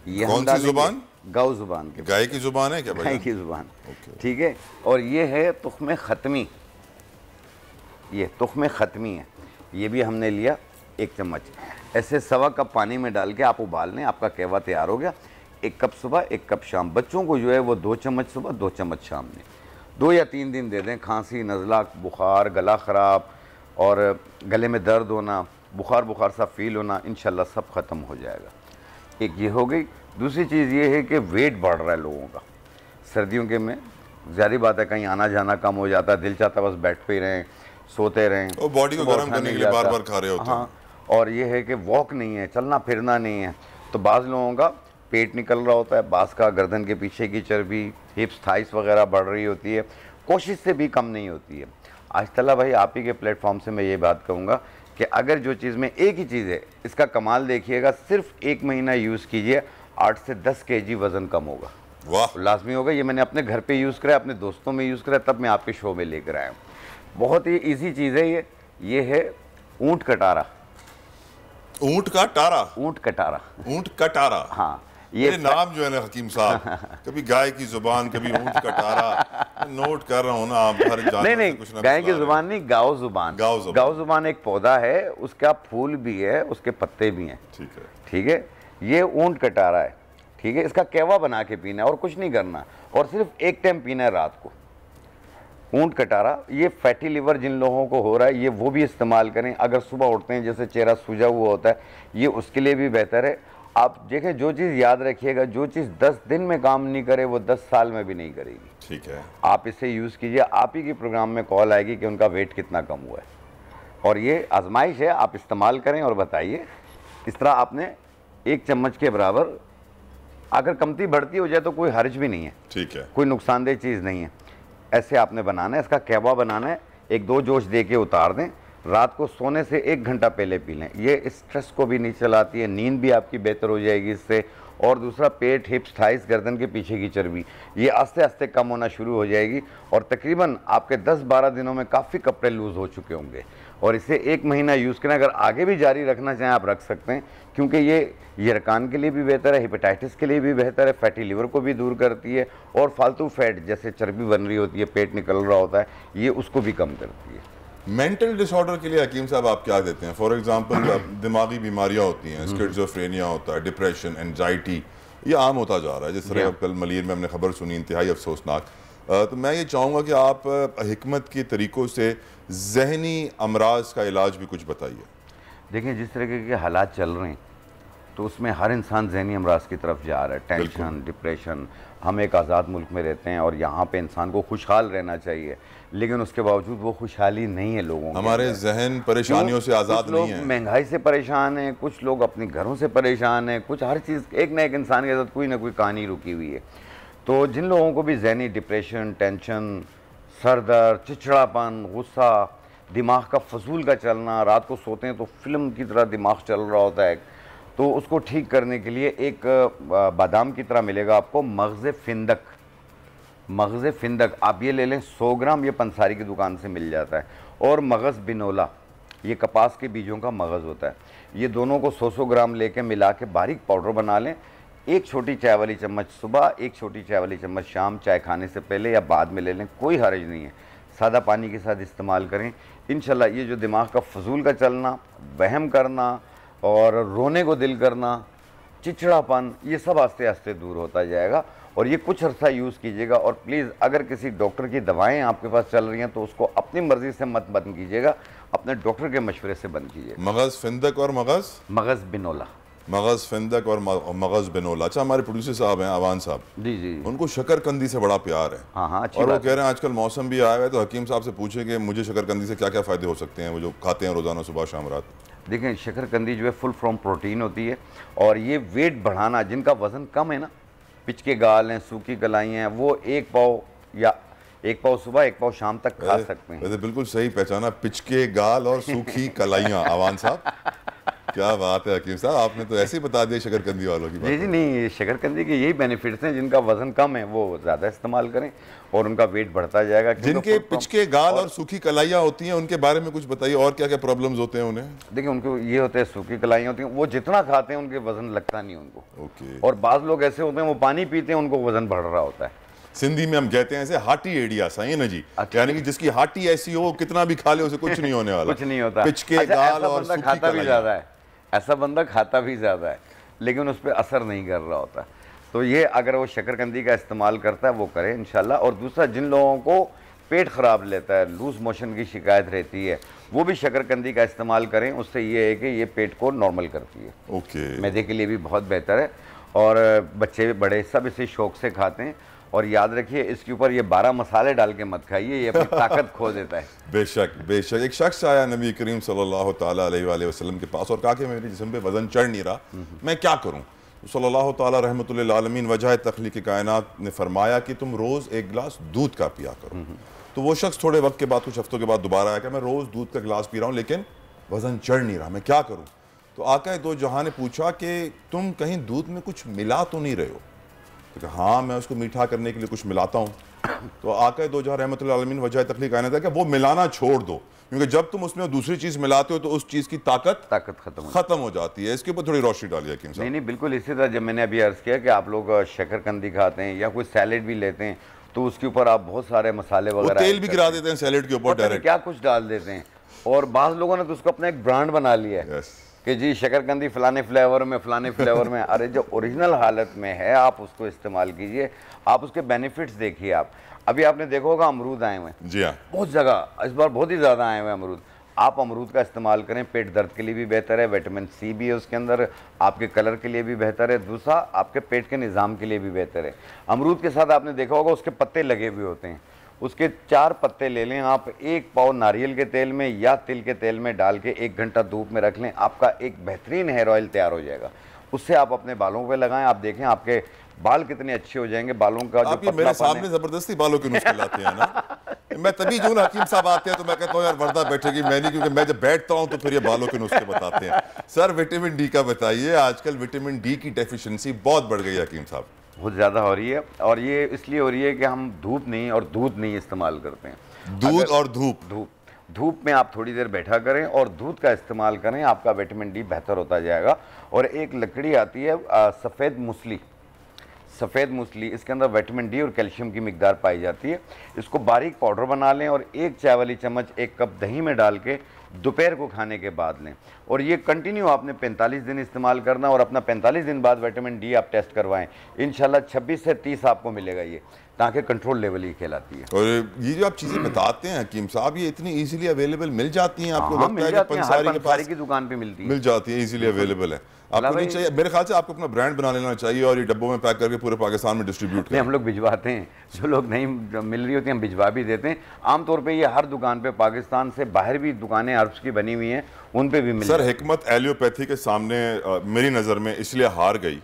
ये कौन सी जुबान? गाउजुबान के, गाय की जुबान है क्या? गाय की जुबान, ठीक है। और ये है तुख्मे ख़त्मी, ये तुख्मे ख़त्मी है, ये भी हमने लिया 1 चम्मच। ऐसे 1.25 कप पानी में डाल के आप उबाल लें, आपका कहवा तैयार हो गया। 1 कप सुबह 1 कप शाम। बच्चों को जो है वो 2 चम्मच सुबह 2 चम्मच शाम में 2 या 3 दिन दे दें। खांसी, नज़ला, बुखार, गला ख़राब और गले में दर्द होना, बुखार सा फील होना, इंशाल्लाह सब ख़त्म हो जाएगा। एक ये हो गई। दूसरी चीज़ ये है कि वेट बढ़ रहा है लोगों का सर्दियों के में, ज़ाहिर बात है कहीं आना जाना कम हो जाता है, दिल चाहता बस बैठ पे ही रहें, सोते रहें, और बॉडी को गर्म करने के लिए बार बार खा रहे होते हैं। हाँ, और ये है कि वॉक नहीं है, चलना फिरना नहीं है, तो बाज़ लोगों का पेट निकल रहा होता है, बाज़ का गर्दन के पीछे की चर्बी, हिप्स, थाइस वगैरह बढ़ रही होती है, कोशिश से भी कम नहीं होती है। आज तला भाई आप ही के प्लेटफॉर्म से मैं ये बात कहूँगा कि अगर जो चीज़ में एक ही चीज़ है, इसका कमाल देखिएगा, सिर्फ 1 महीना यूज़ कीजिए, 8 से 10 kg वज़न कम होगा। वाह, लाजमी होगा। ये मैंने अपने घर पे यूज़ करा, अपने दोस्तों में यूज़ करा, तब मैं आपके शो में लेकर आया हूँ। बहुत ही इजी चीज़ है ये है ऊँट कटारा। ऊँट का टारा? ऊँट कटारा। ऊँट कटारा, हाँ। ये नाम जो है ना हकीम साहब, कभी गाय की जुबान, कभी ऊँट कटारा, नोट कर रहा हूँ ना आप हर जानवर नहीं, कुछ ना गाय की जुबान नहीं, गाओ जुबान। गाओ जुबान एक पौधा है, उसका फूल भी है, उसके पत्ते भी हैं। ठीक है, ठीक है। ये ऊँट कटारा है, ठीक है। इसका कहवा बना के पीना है और कुछ नहीं करना, और सिर्फ 1 टाइम पीना है रात को। ऊँट कटारा, ये फैटी लिवर जिन लोगों को हो रहा है, ये वो भी इस्तेमाल करें। अगर सुबह उठते हैं जैसे चेहरा सूजा हुआ होता है, ये उसके लिए भी बेहतर है। आप देखें, जो चीज़ याद रखिएगा, जो चीज़ 10 दिन में काम नहीं करे वो 10 साल में भी नहीं करेगी। ठीक है, आप इसे यूज़ कीजिए, आप ही के प्रोग्राम में कॉल आएगी कि उनका वेट कितना कम हुआ है, और ये आजमाइश है, आप इस्तेमाल करें और बताइए। इस तरह आपने 1 चम्मच के बराबर, अगर कमती बढ़ती हो जाए तो कोई हर्ज भी नहीं है, ठीक है, कोई नुकसानदेह चीज़ नहीं है। ऐसे आपने बनाना है, इसका कहवा बनाना है, 1-2 जोश दे के उतार दें, रात को सोने से 1 घंटा पहले पी लें। ये स्ट्रेस को भी नहीं चलाती है, नींद भी आपकी बेहतर हो जाएगी इससे। और दूसरा, पेट, हिप्स, थाइस, गर्दन के पीछे की चर्बी, ये आस्ते आस्ते कम होना शुरू हो जाएगी, और तकरीबन आपके 10-12 दिनों में काफ़ी कपड़े लूज़ हो चुके होंगे। और इसे 1 महीना यूज़ करें, अगर आगे भी जारी रखना चाहें आप रख सकते हैं, क्योंकि ये यरकान के लिए भी बेहतर है, हेपेटाइटिस के लिए भी बेहतर है, फैटी लिवर को भी दूर करती है, और फालतू फैट जैसे चर्बी बन रही होती है, पेट निकल रहा होता है, ये उसको भी कम करती है। मेंटल डिसऑर्डर के लिए हकीम साहब आप क्या देते हैं? फॉर एग्जांपल दिमागी बीमारियां होती हैं, स्किज़ोफ्रेनिया होता है, डिप्रेशन, एंजाइटी, ये आम होता जा रहा है। जिस तरह कल मलीर में हमने खबर सुनी, इंतहाई अफसोसनाक। तो मैं ये चाहूँगा कि आप हिकमत के तरीक़ों से जहनी अमराज का इलाज भी कुछ बताइए। देखिए, जिस तरीके के हालात चल रहे हैं तो उसमें हर इंसान जहनी अमराज की तरफ जा रहा है, टेंशन, डिप्रेशन। हम एक आज़ाद मुल्क में रहते हैं और यहाँ पे इंसान को खुशहाल रहना चाहिए, लेकिन उसके बावजूद वो खुशहाली नहीं है लोगों, हमारे जहन परेशानियों से आज़ाद नहीं है। महंगाई से परेशान हैं, कुछ लोग अपने घरों से परेशान हैं, कुछ हर चीज़, एक ना एक इंसान के साथ कोई ना कोई कहानी रुकी हुई है। तो जिन लोगों को भी जहनी डिप्रेशन, टेंशन, सर दर्द, चिड़चिड़ापन, गुस्सा, दिमाग का फजूल का चलना, रात को सोते हैं तो फिल्म की तरह दिमाग चल रहा होता है, तो उसको ठीक करने के लिए एक बादाम की तरह मिलेगा आपको मगज़ फिंदक। मगज़ फिंदक आप ये ले लें 100 ग्राम, ये पंसारी की दुकान से मिल जाता है। और मगज़ बिनोला, ये कपास के बीजों का मगज़ होता है। ये दोनों को 100 ग्राम लेके मिला के बारीक पाउडर बना लें। 1 छोटी चाय वाली चम्मच सुबह, 1 छोटी चाय वाली चम्मच शाम, चाय खाने से पहले या बाद में ले लें, कोई हर्ज नहीं है। सादा पानी के साथ इस्तेमाल करें, इंशाल्लाह ये जो दिमाग का फजूल का चलना, वहम करना और रोने को दिल करना, चिड़चिड़ापन, ये सब आस्ते आस्ते दूर होता जाएगा। और ये कुछ अर्सा यूज़ कीजिएगा। और प्लीज़ अगर किसी डॉक्टर की दवाएं आपके पास चल रही हैं तो उसको अपनी मर्ज़ी से मत बंद कीजिएगा, अपने डॉक्टर के मशवरे से बंद कीजिएगा। मगज़ फिंदक और मगज़ बिनोला। मगज़ फिंदक और मगज़ बिनोला। अच्छा, हमारे प्रोड्यूसर साहब हैं अवान साहब, जी, उनको शकरकंदी से बड़ा प्यार है। हाँ, और वो कह रहे हैं आजकल मौसम भी आया है, तो हकीम साहब से पूछे कि मुझे शकरकंदी से क्या क्या फ़ायदे हो सकते हैं, वो जो खाते हैं रोज़ाना सुबह शाम रात। देखें, शकरकंदी जो है फुल फ्रॉम प्रोटीन होती है, और ये वेट बढ़ाना, जिनका वज़न कम है ना, पिचके गाल हैं, सूखी कलाई हैं, वो 1 पाव या 1 पाव सुबह 1 पाव शाम तक खा सकते हैं। वैसे बिल्कुल सही पहचाना, पिचके गाल और सूखी कलाइयाँ अवान साहब। क्या बात है हकीम साहब, आपने तो ऐसे ही बता दिया शकरकंदी वालों की बात। जी नहीं, शकरकंदी के यही बेनिफिट्स हैं। जिनका वजन कम है वो ज़्यादा इस्तेमाल करें और उनका वेट बढ़ता जाएगा। जिनके पिचके गाल और सूखी कलाइयाँ होती हैं उनके बारे में कुछ बताइए, और क्या क्या प्रॉब्लम्स होते हैं उन्हें? देखिए उनको ये होते हैं, सूखी कलाइयाँ होती हैं, वो जितना खाते हैं उनके वजन लगता नहीं उनको। ओके। और बाज़ लोग ऐसे होते हैं वो पानी पीते हैं उनको वजन बढ़ रहा होता है। सिंधी में हम कहते हैं ऐसे हाटी एडिया सही है ना जी, यानी कि जिसकी हाटी ऐसी हो कितना भी खा ले उसे कुछ नहीं होने वाला। कुछ नहीं होता। पिचके गाल और सूखी खाता भी ज़्यादा है, ऐसा बंदा खाता भी ज़्यादा है लेकिन उस पर असर नहीं कर रहा होता। तो ये अगर वो शकरकंदी का इस्तेमाल करता है वो करे इंशाल्लाह। और दूसरा, जिन लोगों को पेट ख़राब लेता है, लूज मोशन की शिकायत रहती है, वो भी शकरकंदी का इस्तेमाल करें। उससे ये है कि ये पेट को नॉर्मल करती है। ओके। मैदे के लिए भी बहुत बेहतर है और बच्चे बड़े सब इसे शौक से खाते हैं। और याद रखिए इसके ऊपर ये 12 मसाले डाल के मत खाइए, ये अपनी ताकत खो देता है। बेशक बेशक। एक शख्स आया नबी करीम सल्लल्लाहु ताला अलैहि वसल्लम के पास और कहा कि मेरे जिस्म पे वजन चढ़ नहीं रहा, मैं क्या करूं? सल्लल्लाहु ताला रहमतुल्लिल आलमीन वजह तख्लीक़ कायनात ने फरमाया कि तुम रोज़ एक गिलास दूध का पिया करो। तो वो शख्स थोड़े वक्त के बाद, कुछ हफ्तों के बाद दोबारा आया कि मैं रोज़ दूध का गिलास पी रहा हूँ लेकिन वजन चढ़ नहीं रहा, मैं क्या करूँ? तो आका दो जहां ने पूछा कि तुम कहीं दूध में कुछ मिला तो नहीं रहे हो? तो हाँ, मैं उसको मीठा करने के लिए कुछ मिलाता हूँ। तो आका दो जहां रहमतुल्लाह अलमीन वजह तख्लीक़ कायनात है कि वो मिलाना छोड़ दो, क्योंकि जब तुम उसमें दूसरी चीज़ मिलाते हो तो उस चीज़ की ताकत खत्म हो जाती है। इसके ऊपर थोड़ी रोशनी डालिए हकीम साहब। नहीं, बिल्कुल इसी तरह जब मैंने अभी अर्ज़ किया कि आप लोग शकरकंदी खाते हैं या कोई सैलेड भी लेते हैं तो उसके ऊपर आप बहुत सारे मसाले वगैरह, तेल भी गिरा देते हैं सैलेड के ऊपर डायरेक्ट, क्या कुछ डाल देते हैं। और बाज़ लोगों ने तो उसको अपना एक ब्रांड बना लिया है कि जी शकरकंदी फलाने फ्लेवर में। अरे जो ओरिजिनल हालत में है आप उसको इस्तेमाल कीजिए, आप उसके बेनिफिट्स देखिए। आप अभी आपने देखा होगा अमरूद आए हुए हैं, जी हाँ, बहुत जगह इस बार बहुत ही ज़्यादा आए हुए हैं अमरूद। आप अमरूद का इस्तेमाल करें, पेट दर्द के लिए भी बेहतर है, विटामिन सी भी है उसके अंदर, आपके कलर के लिए भी बेहतर है, दूसरा आपके पेट के निज़ाम के लिए भी बेहतर है। अमरूद के साथ आपने देखा होगा उसके पत्ते लगे हुए होते हैं, उसके 4 पत्ते ले लें आप, 1 पाव नारियल के तेल में या तिल के तेल में डाल के 1 घंटा धूप में रख लें, आपका एक बेहतरीन हेयर ऑयल तैयार हो जाएगा। उससे आप अपने बालों पे लगाएं, आप देखें आपके बाल कितने अच्छे हो जाएंगे। बालों का आप ये मेरे सामने जबरदस्ती बालों के नुस्खे लाते हैं ना। मैं तभी जो ना हकीम साहब आते हैं तो मैं कहता हूँ यार वर्दा बैठेगी, मैं नहीं, क्योंकि मैं जब बैठता हूँ तो फिर ये बालों के नुस्खे बताते हैं। सर विटामिन डी का बताइए, आजकल विटामिन डी की डेफिशिएंसी बहुत बढ़ गई है हकीम साहब। बहुत ज़्यादा हो रही है और ये इसलिए हो रही है कि हम धूप नहीं और दूध नहीं इस्तेमाल करते हैं। दूध और धूप में आप थोड़ी देर बैठा करें और दूध का इस्तेमाल करें, आपका विटामिन डी बेहतर होता जाएगा। और एक लकड़ी आती है सफ़ेद मूसली, इसके अंदर विटामिन डी और कैल्शियम की मिकदार पाई जाती है। इसको बारीक पाउडर बना लें और 1 चाय वाली चम्मच 1 कप दही में डाल के दोपहर को खाने के बाद लें। और ये कंटिन्यू आपने 45 दिन इस्तेमाल करना और अपना 45 दिन बाद विटामिन डी आप टेस्ट करवाएं। इंशाल्लाह 26 से 30 आपको मिलेगा ये, ताकि कंट्रोल लेवल ही कहलाती है। और ये जो आप चीज़ें बताते हैं हकीम साहब, ये इतनी इजीली अवेलेबल मिल जाती हैं आपको? हाँ, लगता है कि पंसारी की दुकान पे मिलती है, मिल जाती है, इजीली अवेलेबल है। आपको नहीं चाहिए, मेरे ख्याल से आपको अपना ब्रांड बना लेना चाहिए और ये डब्बों में पैक करके पूरे पाकिस्तान में डिस्ट्रीब्यूट करें। हम लोग भिजवाते हैं, जो लोग नहीं मिल रही होती हैं हम भिजवा भी देते हैं। आमतौर पे ये हर दुकान पे, पाकिस्तान से बाहर भी दुकानें अरब्स की बनी हुई हैं, उन पे भी मिल। सर हिकमत एलियोपैथी के सामने मेरी नज़र में इसलिए हार गई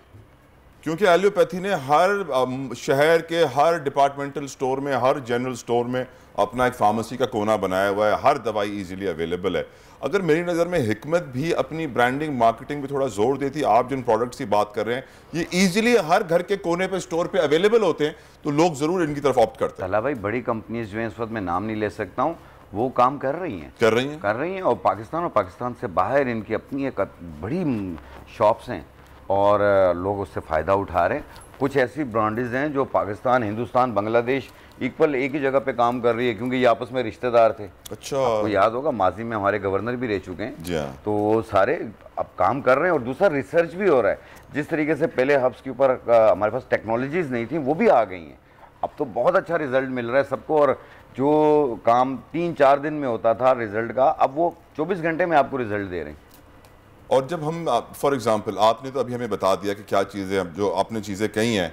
क्योंकि एलियोपैथी ने हर शहर के हर डिपार्टमेंटल स्टोर में, हर जनरल स्टोर में अपना एक फार्मेसी का कोना बनाया हुआ है, हर दवाई इजीली अवेलेबल है। अगर मेरी नज़र में हिकमत भी अपनी ब्रांडिंग मार्केटिंग पे थोड़ा जोर देती, आप जिन प्रोडक्ट्स की बात कर रहे हैं ये इजीली हर घर के कोने पे स्टोर पे अवेलेबल होते हैं, तो लोग ज़रूर इनकी तरफ ऑप्ट करते हैं। तला भाई, बड़ी कंपनीज जो हैं इस वक्त मैं नाम नहीं ले सकता हूँ, वो काम कर रही हैं और पाकिस्तान से बाहर इनकी अपनी एक बड़ी शॉप्स हैं और लोग उससे फ़ायदा उठा रहे हैं। कुछ ऐसी ब्रांडेज हैं जो पाकिस्तान, हिंदुस्तान, बांग्लादेश इक्वल एक ही जगह पे काम कर रही है, क्योंकि ये आपस में रिश्तेदार थे। अच्छा, आपको याद होगा माजी में हमारे गवर्नर भी रह चुके हैं जी हाँ। तो वो सारे अब काम कर रहे हैं। और दूसरा रिसर्च भी हो रहा है, जिस तरीके से पहले हब्स के ऊपर हमारे पास टेक्नोलॉजीज़ नहीं थी वो भी आ गई हैं, अब तो बहुत अच्छा रिजल्ट मिल रहा है सबको। और जो काम 3-4 दिन में होता था रिजल्ट का, अब वो 24 घंटे में आपको रिजल्ट दे रहे हैं। और जब हम फॉर एग्जांपल, आपने तो अभी हमें बता दिया कि क्या चीज़ें, जो आपने चीज़ें कही हैं,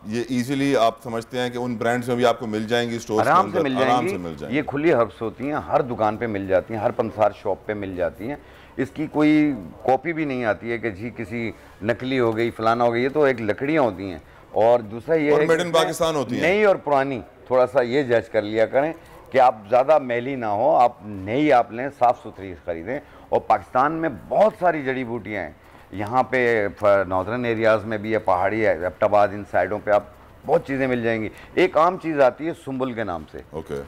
ये इजीली आप समझते हैं कि उन ब्रांड्स में भी आपको मिल जाएंगी, स्टोर आराम से मिल जाएंगी। ये खुली हर्ब्स होती हैं, हर दुकान पे मिल जाती हैं, हर पंसार शॉप पे मिल जाती हैं। इसकी कोई कॉपी भी नहीं आती है कि जी किसी नकली हो गई, फलाना हो गई। ये तो एक लकड़ियाँ होती हैं। और दूसरा ये है मेड इन पाकिस्तान होती है, नई और पुरानी, थोड़ा सा ये जज कर लिया करें कि आप ज़्यादा मैली ना हो, आप नई आप लें, साफ़ सुथरी खरीदें। और पाकिस्तान में बहुत सारी जड़ी बूटियाँ हैं, यहाँ पे नॉर्दर्न एरियाज़ में भी है, पहाड़ी है, एबटाबाद, इन साइडों पे आप बहुत चीज़ें मिल जाएंगी। एक आम चीज़ आती है सुंबल के नाम से।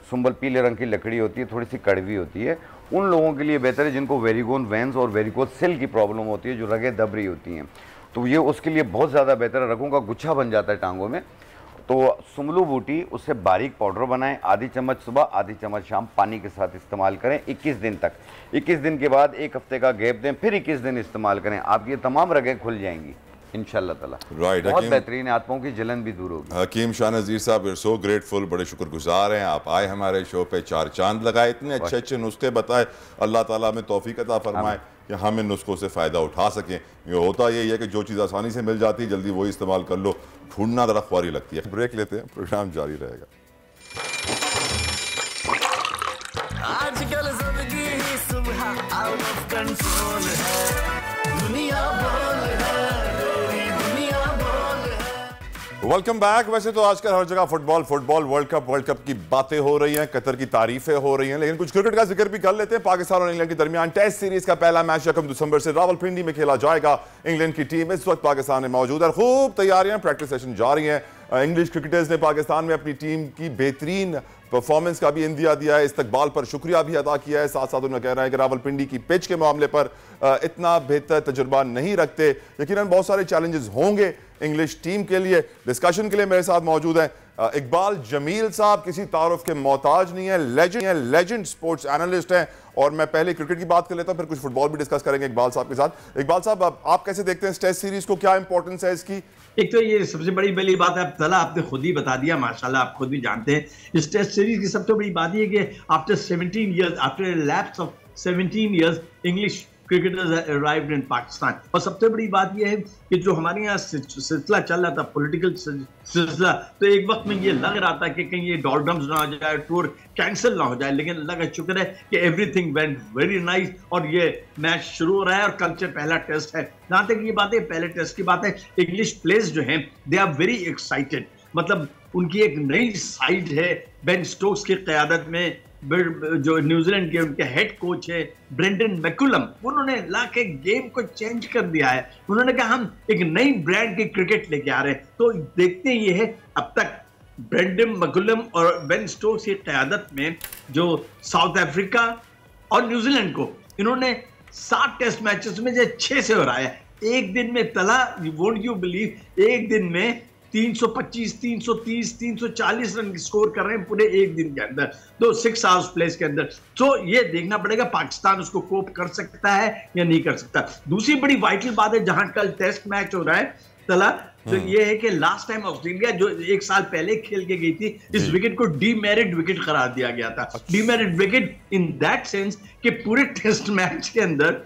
सुंबल पीले रंग की लकड़ी होती है, थोड़ी सी कड़वी होती है। उन लोगों के लिए बेहतर है जिनको वेरिकोन वेन्स और वेरिकोन सेल की प्रॉब्लम होती है, जो रगें दब रही होती हैं, तो ये उसके लिए बहुत ज़्यादा बेहतर है। रगों का गुच्छा बन जाता है टांगों में। तो सुमलू बूटी, उससे बारीक पाउडर बनाएं, आधी चम्मच सुबह आधी चम्मच शाम पानी के साथ इस्तेमाल करें 21 दिन तक। 21 दिन के बाद 1 हफ्ते का गैप दें, फिर 21 दिन इस्तेमाल करें, आपकी तमाम रगें खुल जाएंगी इंशाल्लाह ताला। राइट, बहुत बेहतरीन है, आत्माओं की जलन भी दूर होगी। हकीम शाह नज़ीर साहब, वी आर सो ग्रेटफुल, बड़े शुक्रगुजार हैं आप आए हमारे शो पे, 4 चांद लगाए, इतने अच्छे अच्छे नुस्खे बताए। अल्लाह ताला हमें तौफीक अता फरमाए कि हम इन नुस्खों से फ़ायदा उठा सकें। ये होता यही है कि जो चीज़ आसानी से मिल जाती है जल्दी वही इस्तेमाल कर लो, ढूंढना ज़रा ख्वारी लगती है। ब्रेक लेते हैं, प्रोग्राम जारी रहेगा। आजकल जिंदगी ही सुबह आउट ऑफ कंट्रोल है, दुनिया बोल है, दुनिया बोल है। Welcome back. वैसे तो आजकल हर जगह फुटबॉल फुटबॉल, वर्ल्ड कप की बातें हो रही हैं, कतर की तारीफें हो रही हैं, लेकिन कुछ क्रिकेट का जिक्र भी कर लेते हैं। पाकिस्तान और इंग्लैंड के दरमियान टेस्ट सीरीज का पहला मैच 1 दिसंबर से रावलपिंडी में खेला जाएगा। इंग्लैंड की टीम इस वक्त पाकिस्तान में मौजूद है, खूब तैयारियां, प्रैक्टिस सेशन जारी हैं। इंग्लिश क्रिकेटर्स ने पाकिस्तान में अपनी टीम की बेहतरीन परफॉर्मेंस का भी इंदिया दिया है, इस्तकबाल पर शुक्रिया भी अदा किया है। साथ साथ उन्होंने कह रहा है कि रावलपिंडी की पिच के मामले पर इतना बेहतर तजुर्बा नहीं रखते, यकीनन बहुत सारे चैलेंजेस होंगे इंग्लिश टीम के लिए। डिस्कशन के लिए मेरे साथ मौजूद हैं इकबाल जमील साहब, किसी तारुफ के मोहताज नहीं है, लेजेंड स्पोर्ट्स एनालिस्ट हैं। और मैं पहले क्रिकेट की बात कर लेता हूं, फिर कुछ फुटबॉल भी डिस्कस करेंगे इकबाल साहब के साथ। इकबाल साहब, आप कैसे देखते हैं टेस्ट सीरीज को, क्या इंपॉर्टेंस है इसकी? एक तो ये सबसे बड़ी बात है, तला आपने खुद ही बता दिया, माशाल्लाह, आप खुद भी जानते हैं इस टेस्ट सीरीज की सबसे बड़ी बात ये कि after 17 years, after lapse of 17 years, English cricketers arrived in Pakistan. और सबसे बड़ी बात यह है कि जो हमारे यहाँ सिलसिला चल रहा था, पॉलिटिकल सिलसिला, तो एक वक्त में ये लग रहा था कि कहीं ये डॉल्ड्रम्स ना हो जाए, टूर कैंसिल ना हो जाए, लेकिन अल्लाह का शुक्र है कि एवरीथिंग वेंट वेरी नाइस और ये मैच शुरू हो रहा है और कल से पहला टेस्ट है। जहाँ तक ये बात है, पहले टेस्ट की बात है, इंग्लिश प्लेयर्स जो हैं दे आर वेरी एक्साइटेड, मतलब उनकी एक नई साइड है। बेन स्टोक्स की क़यादत में जो न्यूजीलैंड के उनके हेड कोच है ब्रेंडन मैकुलम, उन्होंने लाके गेम को चेंज कर दिया है। उन्होंने कहा हम एक नई ब्रांड की क्रिकेट लेके आ रहे हैं। तो देखते ये है, अब तक ब्रेंडन मैकुलम और बेन स्टोक्स की क़यादत में जो साउथ अफ्रीका और न्यूजीलैंड को इन्होंने 7 टेस्ट मैचेस में से 6 से हराया है। एक दिन में तला, वोंट यू बिलीव, एक दिन में 325, 330, 340 रन स्कोर कर रहे हैं पूरे एक दिन के अंदर, तो 6 आवर्स प्लेस के अंदर। तो ये देखना पड़ेगा पाकिस्तान उसको कोप कर सकता है या नहीं कर सकता। दूसरी बड़ी वाइटल बात है, जहां कल टेस्ट मैच हो रहा है तला, तो ये है कि लास्ट टाइम ऑस्ट्रेलिया जो 1 साल पहले खेल के गई थी, इस विकेट को डीमेरिट विकेट करार दिया गया था। Demerit wicket in that sense कि पूरे टेस्ट मैच के अंदर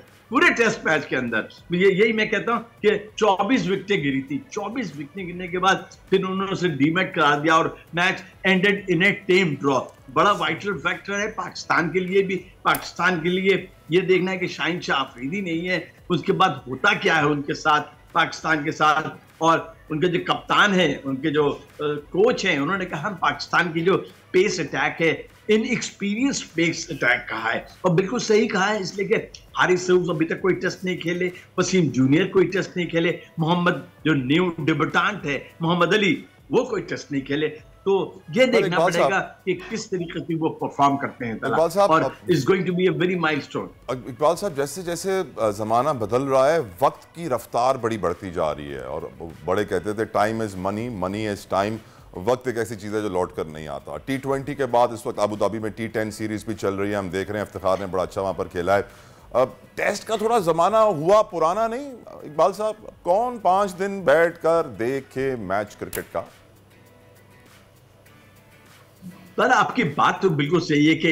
यही मैं कहता हूं कि 24 विकेटें गिरी थी। 24 विकेटें गिरने के बाद फिर उन्होंने उसे डीमेट करा दिया और match ended in A time draw. बड़ा वाइटल फैक्टर है पाकिस्तान के लिए भी। पाकिस्तान के लिए ये देखना है कि शाहीन शाह अफरीदी नहीं है, उसके बाद होता क्या है उनके साथ, पाकिस्तान के साथ। और उनके जो कप्तान हैं, उनके जो कोच हैं, उन्होंने कहा हम पाकिस्तान की जो पेस अटैक है, इनएक्सपीरियंस पेस अटैक कहा है, और बिल्कुल सही कहा है, इसलिए कि हारिस सऊद अभी तक कोई टेस्ट नहीं खेले, वसीम जूनियर कोई टेस्ट नहीं खेले, मोहम्मद जो न्यू डेब्यूटेंट है मोहम्मद अली, वो कोई टेस्ट नहीं खेले। तो ये देखना पड़ेगा कि किस तरीके से वो परफॉर्म करते हैं तला, और it's going to be a very milestone. Iqbal साहब, जैसे जैसे ज़माना बदल रहा है, वक्त की रफ्तार बड़ी बढ़ती जा रही है, और बड़े कहते थे time is money, money is time. वक्त एक ऐसी चीज़ है जो लौट कर नहीं आता। T20 के बाद इस वक्त अबू धाबी में T10 सीरीज़ भी चल रही है, हम देख रहे हैं इफ्तिखार ने बड़ा अच्छा वहाँ पर खेला है। अब टेस्ट का थोड़ा ज़माना हुआ पुराना नहीं इकबाल साहब? कौन 5 दिन बैठ कर देखे मैच क्रिकेट का? पर आपकी बात तो बिल्कुल सही है कि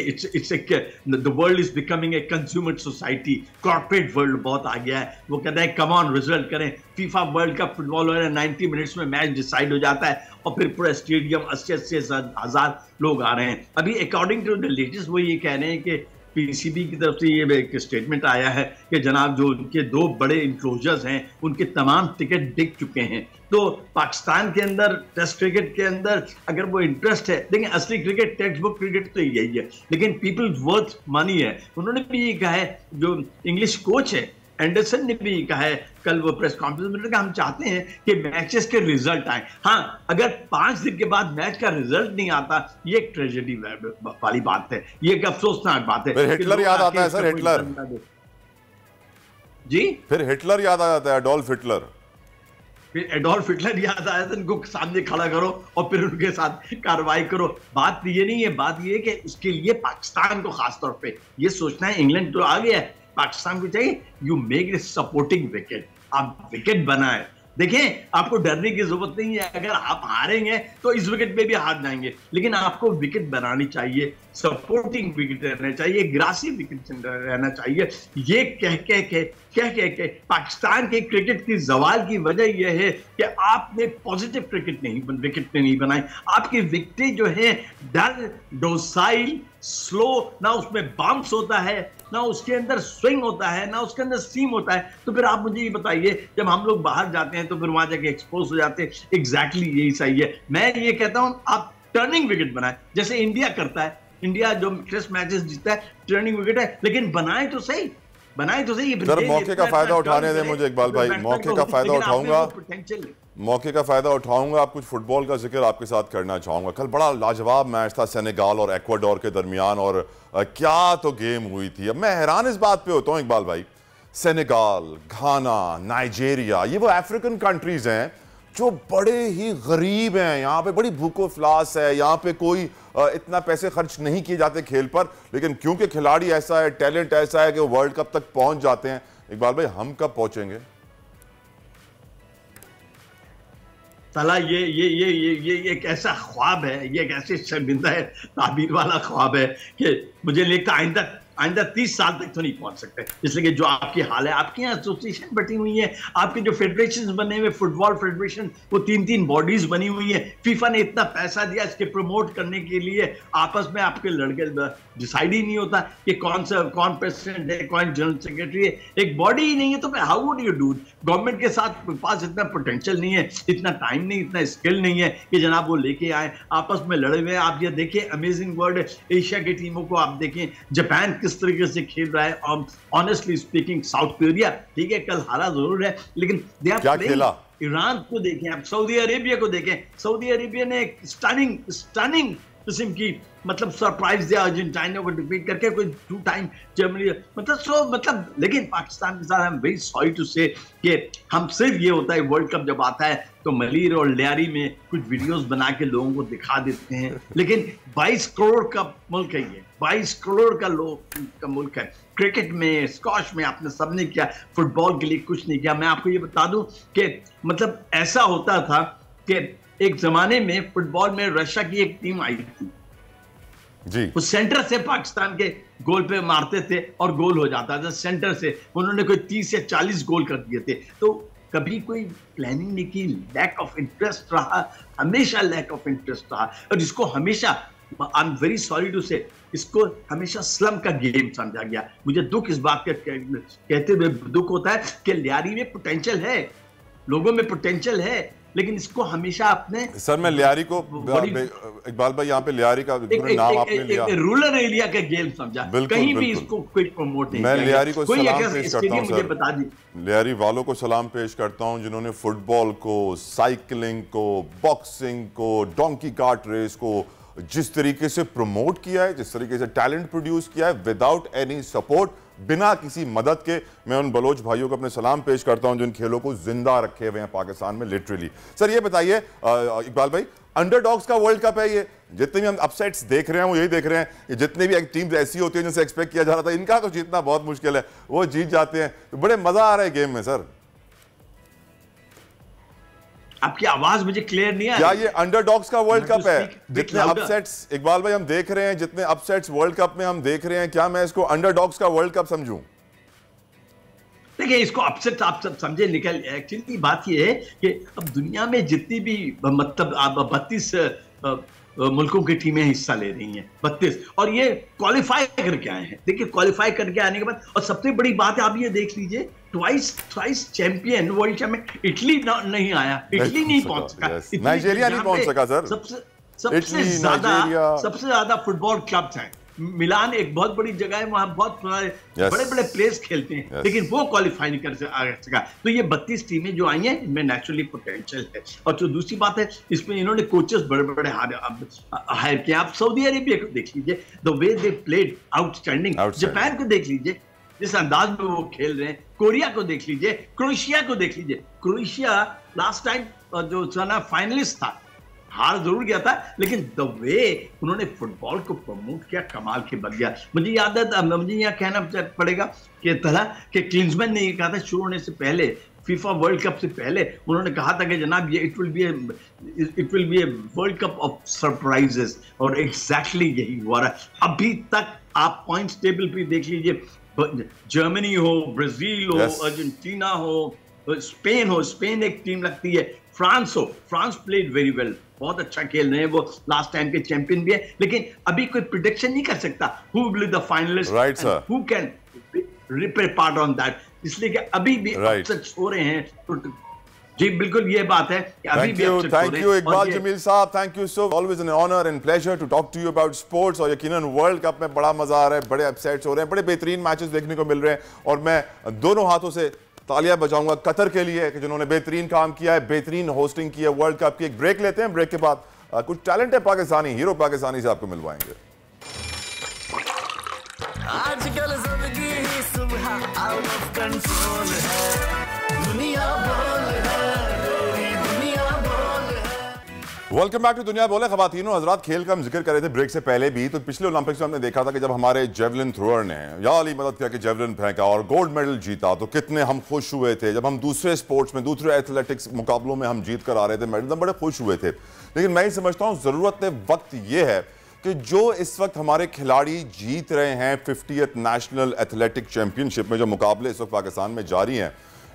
the world is becoming a consumer society. Corporate world बहुत आ गया है। वो कहता है कम ऑन रिजल्ट करें। फीफा वर्ल्ड कप फुटबॉल हो रहा है, 90 मिनट्स में मैच डिसाइड हो जाता है और फिर पूरा स्टेडियम 80-80 हज़ार लोग आ रहे हैं। अभी अकॉर्डिंग टू द लेटेस्ट वो ये कह रहे हैं कि पीसीबी की तरफ से ये एक स्टेटमेंट आया है कि जनाब जो उनके 2 बड़े इंक्लोजर्स हैं उनके तमाम टिकट बिक चुके हैं। तो पाकिस्तान के अंदर टेस्ट क्रिकेट के अंदर अगर वो इंटरेस्ट है, देखिए असली क्रिकेट टेक्स्ट बुक क्रिकेट तो यही है, लेकिन पीपल वर्थ मनी है। उन्होंने भी ये कहा है, जो इंग्लिश कोच है एंडरसन ने भी कहा है कल वो प्रेस कॉन्फ्रेंस में कि हम चाहते हैं कि मैचेस के रिजल्ट आए। हाँ, अगर 5 दिन के बाद मैच का रिजल्ट नहीं आता, ये एक ट्रेजेडी वाली बात है, ये एक अफसोसनाक बात है। फिर हिटलर याद आता है सर, हिटलर जी, फिर हिटलर याद आ जाता है, एडोल्फ हिटलर। फिर एडोल्फ हिटलर याद आया था, इनको सामने खड़ा करो और फिर उनके साथ कार्रवाई करो। बात ये नहीं है, बात ये है कि उसके लिए पाकिस्तान को खासतौर पे ये सोचना है, इंग्लैंड तो आ गया है, पाकिस्तान को चाहिए you make a supporting wicket, आप विकेट बनाए। देखें, आपको डरने की जरूरत नहीं है, अगर आप हारेंगे तो इस विकेट पे भी हार जाएंगे, लेकिन आपको विकेट बनानी चाहिए, सपोर्टिंग विकेट रहना चाहिए, ग्रासी विकेट रहना चाहिए। ये कह के पाकिस्तान के क्रिकेट की जवाल की वजह यह है कि आपने पॉजिटिव विकेट नहीं बनाई। आपकी विकेटें जो है डल, डोसाइल, स्लो, ना उसमें बाउंस होता है, ना उसके अंदर स्विंग होता है, ना उसके अंदर सीम होता है। तो फिर आप मुझे ये बताइए, जब हम लोग बाहर जाते हैं तो फिर वहां जाके एक्सपोज हो जाते हैं। एग्जैक्टली यही सही है। मैं ये कहता हूं आप टर्निंग विकेट बनाए, जैसे इंडिया करता है। इंडिया जो टेस्ट मैचेस जीतता है टर्निंग विकेट है, लेकिन बनाए तो सही। सर मौके का फायदा उठाने दें मुझे इकबाल भाई, मौके का फायदा उठाऊंगा, मौके का फायदा उठाऊंगा। आप कुछ फुटबॉल का जिक्र आपके साथ करना चाहूंगा। कल बड़ा लाजवाब मैच था सेनेगाल और एक्वाडोर के दरमियान, और क्या तो गेम हुई थी। अब मैं हैरान इस बात पे होता हूँ इकबाल भाई, सेनेगाल, घाना, नाइजीरिया, ये वो अफ्रीकन कंट्रीज हैं जो बड़े ही गरीब हैं, यहाँ पे बड़ी भूखो फ्लास है, यहाँ पे कोई इतना पैसे खर्च नहीं किए जाते खेल पर, लेकिन क्योंकि खिलाड़ी ऐसा है, टैलेंट ऐसा है कि वो वर्ल्ड कप तक पहुंच जाते हैं। इकबाल भाई, हम कब पहुंचेंगे? साला ये एक ऐसा ख्वाब है, ये एक ऐसे शर्मिंदा है ताबीर वाला ख्वाब है कि मुझे लगता है आइंदा 30 साल तक तो नहीं पहुंच सकते। इसलिए कि जो आपकी हाल है, आपके यहाँ एसोसिएशन बटी हुई है, आपके जो फेडरेशन बने हुए, फुटबॉल फेडरेशन, वो 3-3 बॉडीज बनी हुई है। फीफा ने इतना पैसा दिया इसके प्रमोट करने के लिए, आपस में आपके लड़के डिसाइड ही नहीं होता कि कौन प्रेसिडेंट है, कौन जनरल सेक्रेटरी है। एक बॉडी ही नहीं है तो how would you do? Government के साथ पास इतना पोटेंशियल नहीं है, इतना टाइम नहीं, इतना स्किल नहीं है कि जनाब वो लेके आए, आपस में लड़े हुए। आप ये देखिए, अमेजिंग वर्ल्ड एशिया की टीमों को आप देखें, जापान किस तरीके से खेल रहा है। ऑनेस्टली स्पीकिंग, साउथ कोरिया ठीक है कल हारा जरूर है, लेकिन दे आर क्या खेला? ईरान को देखें, आप सऊदी अरेबिया को देखें, सऊदी अरेबिया ने एक स्टनिंग किस्म की मतलब सरप्राइज दिया अर्जेंटीना को डिफीट करके, कोई 2 टाइम जर्मनी, मतलब लेकिन पाकिस्तान के साथ I am very sorry to say कि हम सिर्फ ये होता है वर्ल्ड कप जब आता है तो मलीर और लियारी में कुछ वीडियोस बना के लोगों को दिखा देते हैं, लेकिन 22 करोड़ का मुल्क है ये, 22 करोड़ का मुल्क है। क्रिकेट में, स्कॉश में आपने सबने किया, फुटबॉल के लिए कुछ नहीं किया। मैं आपको ये बता दूं कि मतलब ऐसा होता था कि एक जमाने में फुटबॉल में रशिया की एक टीम आई थी जी, वो सेंटर से पाकिस्तान के गोल पे मारते थे और गोल हो जाता था सेंटर से। उन्होंने कोई 30 या 40 गोल कर दिए थे। तो कभी कोई प्लानिंग नहीं की, लैक ऑफ इंटरेस्ट रहा, हमेशा लैक ऑफ इंटरेस्ट रहा। और इसको हमेशा, I am very sorry to say, इसको हमेशा स्लम का गेम समझा गया। मुझे दुख इस बात का कहते हुए दुख होता है कि लियारी में पोटेंशियल है, लोगों में पोटेंशियल है, लेकिन इसको हमेशा आपने, सर मैं लियारी को, इकबाल भाई यहाँ पे लियारी का नाम आपने लिया, रूरल एरिया का गेम समझा, कहीं भी इसको कोई प्रमोट नहीं। मैं लियारी को सलाम पेश करता हूँ मुझे बता दी, लियारी वालों को सलाम पेश करता हूँ जिन्होंने फुटबॉल को, साइकिलिंग को, बॉक्सिंग को, डोंकी कार्ट रेस को जिस तरीके से प्रमोट किया है, जिस तरीके से टैलेंट प्रोड्यूस किया है विदाउट एनी सपोर्ट, बिना किसी मदद के। मैं उन बलोच भाइयों को अपने सलाम पेश करता हूं जिन खेलों को जिंदा रखे हुए हैं पाकिस्तान में लिटरली। सर ये बताइए इकबाल भाई, अंडरडॉग्स का वर्ल्ड कप है ये, जितने भी हम अपसेट्स देख रहे हैं वो यही देख रहे हैं, जितने भी टीम्स ऐसी होती हैं जिनसे एक्सपेक्ट किया जा रहा था इनका तो जीतना बहुत मुश्किल है, वो जीत जाते हैं, तो बड़े मजा आ रहा है गेम में। सर आपकी आवाज मुझे क्लियर नहीं आ रही। क्या ये अंडरडॉग्स का वर्ल्ड कप है? जितने अपसेट्स इकबाल भाई हम देख रहे हैं, जितने अपसेट्स वर्ल्ड कप में हम देख रहे हैं, क्या मैं इसको अंडरडॉग्स का वर्ल्ड कप समझूं? देखिए, इसको अपसेट आप सब समझे निकल। एक्चुअली बात ये है कि अब दुनिया में जितनी भी मतलब 32 मुल्कों की टीमें हिस्सा ले रही हैं, 32, और ये क्वालिफाई करके आए हैं। देखिए क्वालिफाई करके आने के बाद, और सबसे बड़ी बात है आप ये देख लीजिए, ट्वाइस चैंपियन वर्ल्ड कप में इटली नहीं आया, इटली नहीं पहुंच सका, नाइजीरिया नहीं पहुंच सका सर। सबसे ज्यादा फुटबॉल क्लब्स हैं। मिलान एक बहुत बड़ी जगह है, वहां बहुत बड़े बड़े प्लेयर्स खेलते हैं, लेकिन वो क्वालिफाई नहीं कर सका। तो ये 32 टीमें जो आई हैं, इनमें नेचुरली पोटेंशियल है। और जो दूसरी बात है, इसमें इन्होंने कोचेस बड़े बड़े हायर किए। आप सऊदी अरेबिया को देख लीजिए, the way they played outstanding. Japan को देख लीजिए, जिस अंदाज में वो खेल रहे हैं। कोरिया को देख लीजिए, क्रोएशिया को देख लीजिए। क्रोएशिया लास्ट टाइम जो फाइनलिस्ट था, हार जरूर गया था, लेकिन द वे उन्होंने फुटबॉल को प्रमोट किया, कमाल के बन गया। मुझे याद है, मुझे यहाँ कहना पड़ेगा कि तरह के क्लिंसमैन ने ये कहा था शुरू होने से पहले, फीफा वर्ल्ड कप से पहले, उन्होंने कहा था कि जनाब ये it will be a world cup of surprises, और एग्जैक्टली यही हुआ रहा। अभी तक आप पॉइंट्स टेबल पे देख लीजिए, जर्मनी हो, ब्राजील हो, अर्जेंटीना हो, स्पेन एक टीम लगती है, फ्रांस हो, फ्रांस प्लेड वेरी वेल, बहुत अच्छा खेल रहे हैं, वो लास्ट टाइम के चैंपियन भी है। लेकिन अभी कोई प्रेडिक्शन नहीं कर सकता who will be the finalist, right sir, who can rip a part on that, इसलिए कि अभी भी अपसेट्स हो रहे हैं। तो जी बिल्कुल ये बात है कि अभी भी अपसेट्स हो रहे हैं। थैंक यू इकबाल जमील साहब, thank you so, always an honour and pleasure to talk to you about sports. और यकीनन वर्ल्ड कप में बड़ा मजा आ रहा है, बड़े अपसेट्स हो रहे हैं, बड़े बेहतरीन मैचेस देखने को मिल रहे हैं, और मैं दोनों हाथों से तालियां बजाऊंगा कतर के लिए कि जिन्होंने बेहतरीन काम किया है, बेहतरीन होस्टिंग की है वर्ल्ड कप की। एक ब्रेक लेते हैं, ब्रेक के बाद कुछ टैलेंट है पाकिस्तानी, हीरो पाकिस्तानी से आपको मिलवाएंगे। आजकल जिंदगी ही सुबह आउट ऑफ कंट्रोल है, दुनिया बोल है, दुनिया बोल है। वेलकम बैक टू दुनिया बोले। ख़वातीनो हजरात, खेल का हम जिक्र कर रहे थे ब्रेक से पहले भी, तो पिछले ओलंपिक्स में हमने देखा था कि जब हमारे जेवलिन थ्रोअर ने या अली मदद करके जेवलिन फेंका और गोल्ड मेडल जीता, तो कितने हम खुश हुए थे। जब हम दूसरे स्पोर्ट्स में, दूसरे एथलेटिक्स मुकाबलों में हम जीत कर आ रहे थे मेडल, हम बड़े खुश हुए थे। लेकिन मैं ही समझता हूँ ज़रूरत वक्त ये है कि जो इस वक्त हमारे खिलाड़ी जीत रहे हैं 50th नेशनल एथलेटिक चैंपियनशिप में, जो मुकाबले इस वक्त पाकिस्तान में जारी हैं,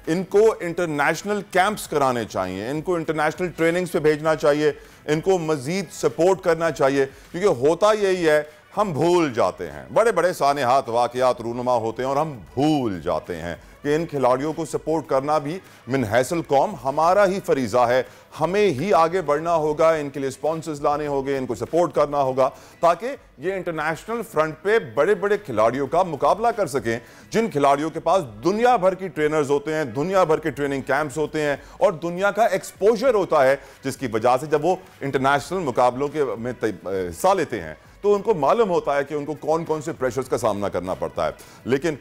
इनको इंटरनेशनल कैंप्स कराने चाहिए, इनको इंटरनेशनल ट्रेनिंग्स पे भेजना चाहिए, इनको मजीद सपोर्ट करना चाहिए। क्योंकि होता यही है, हम भूल जाते हैं, बड़े बड़े सानेहात वाक़यात रूनुमा होते हैं और हम भूल जाते हैं कि इन खिलाड़ियों को सपोर्ट करना भी मिन हैसल कौम हमारा ही फरीज़ा है। हमें ही आगे बढ़ना होगा, इनके लिए स्पॉन्सर्स लाने होंगे, इनको सपोर्ट करना होगा, ताकि ये इंटरनेशनल फ्रंट पे बड़े बड़े खिलाड़ियों का मुकाबला कर सकें, जिन खिलाड़ियों के पास दुनिया भर की ट्रेनर्स होते हैं, दुनिया भर के ट्रेनिंग कैंप्स होते हैं और दुनिया का एक्सपोजर होता है, जिसकी वजह से जब वो इंटरनेशनल मुकाबलों के में हिस्सा लेते हैं तो उनको मालूम होता है कि उनको कौन कौन से प्रेशर्स का सामना करना पड़ता है। लेकिन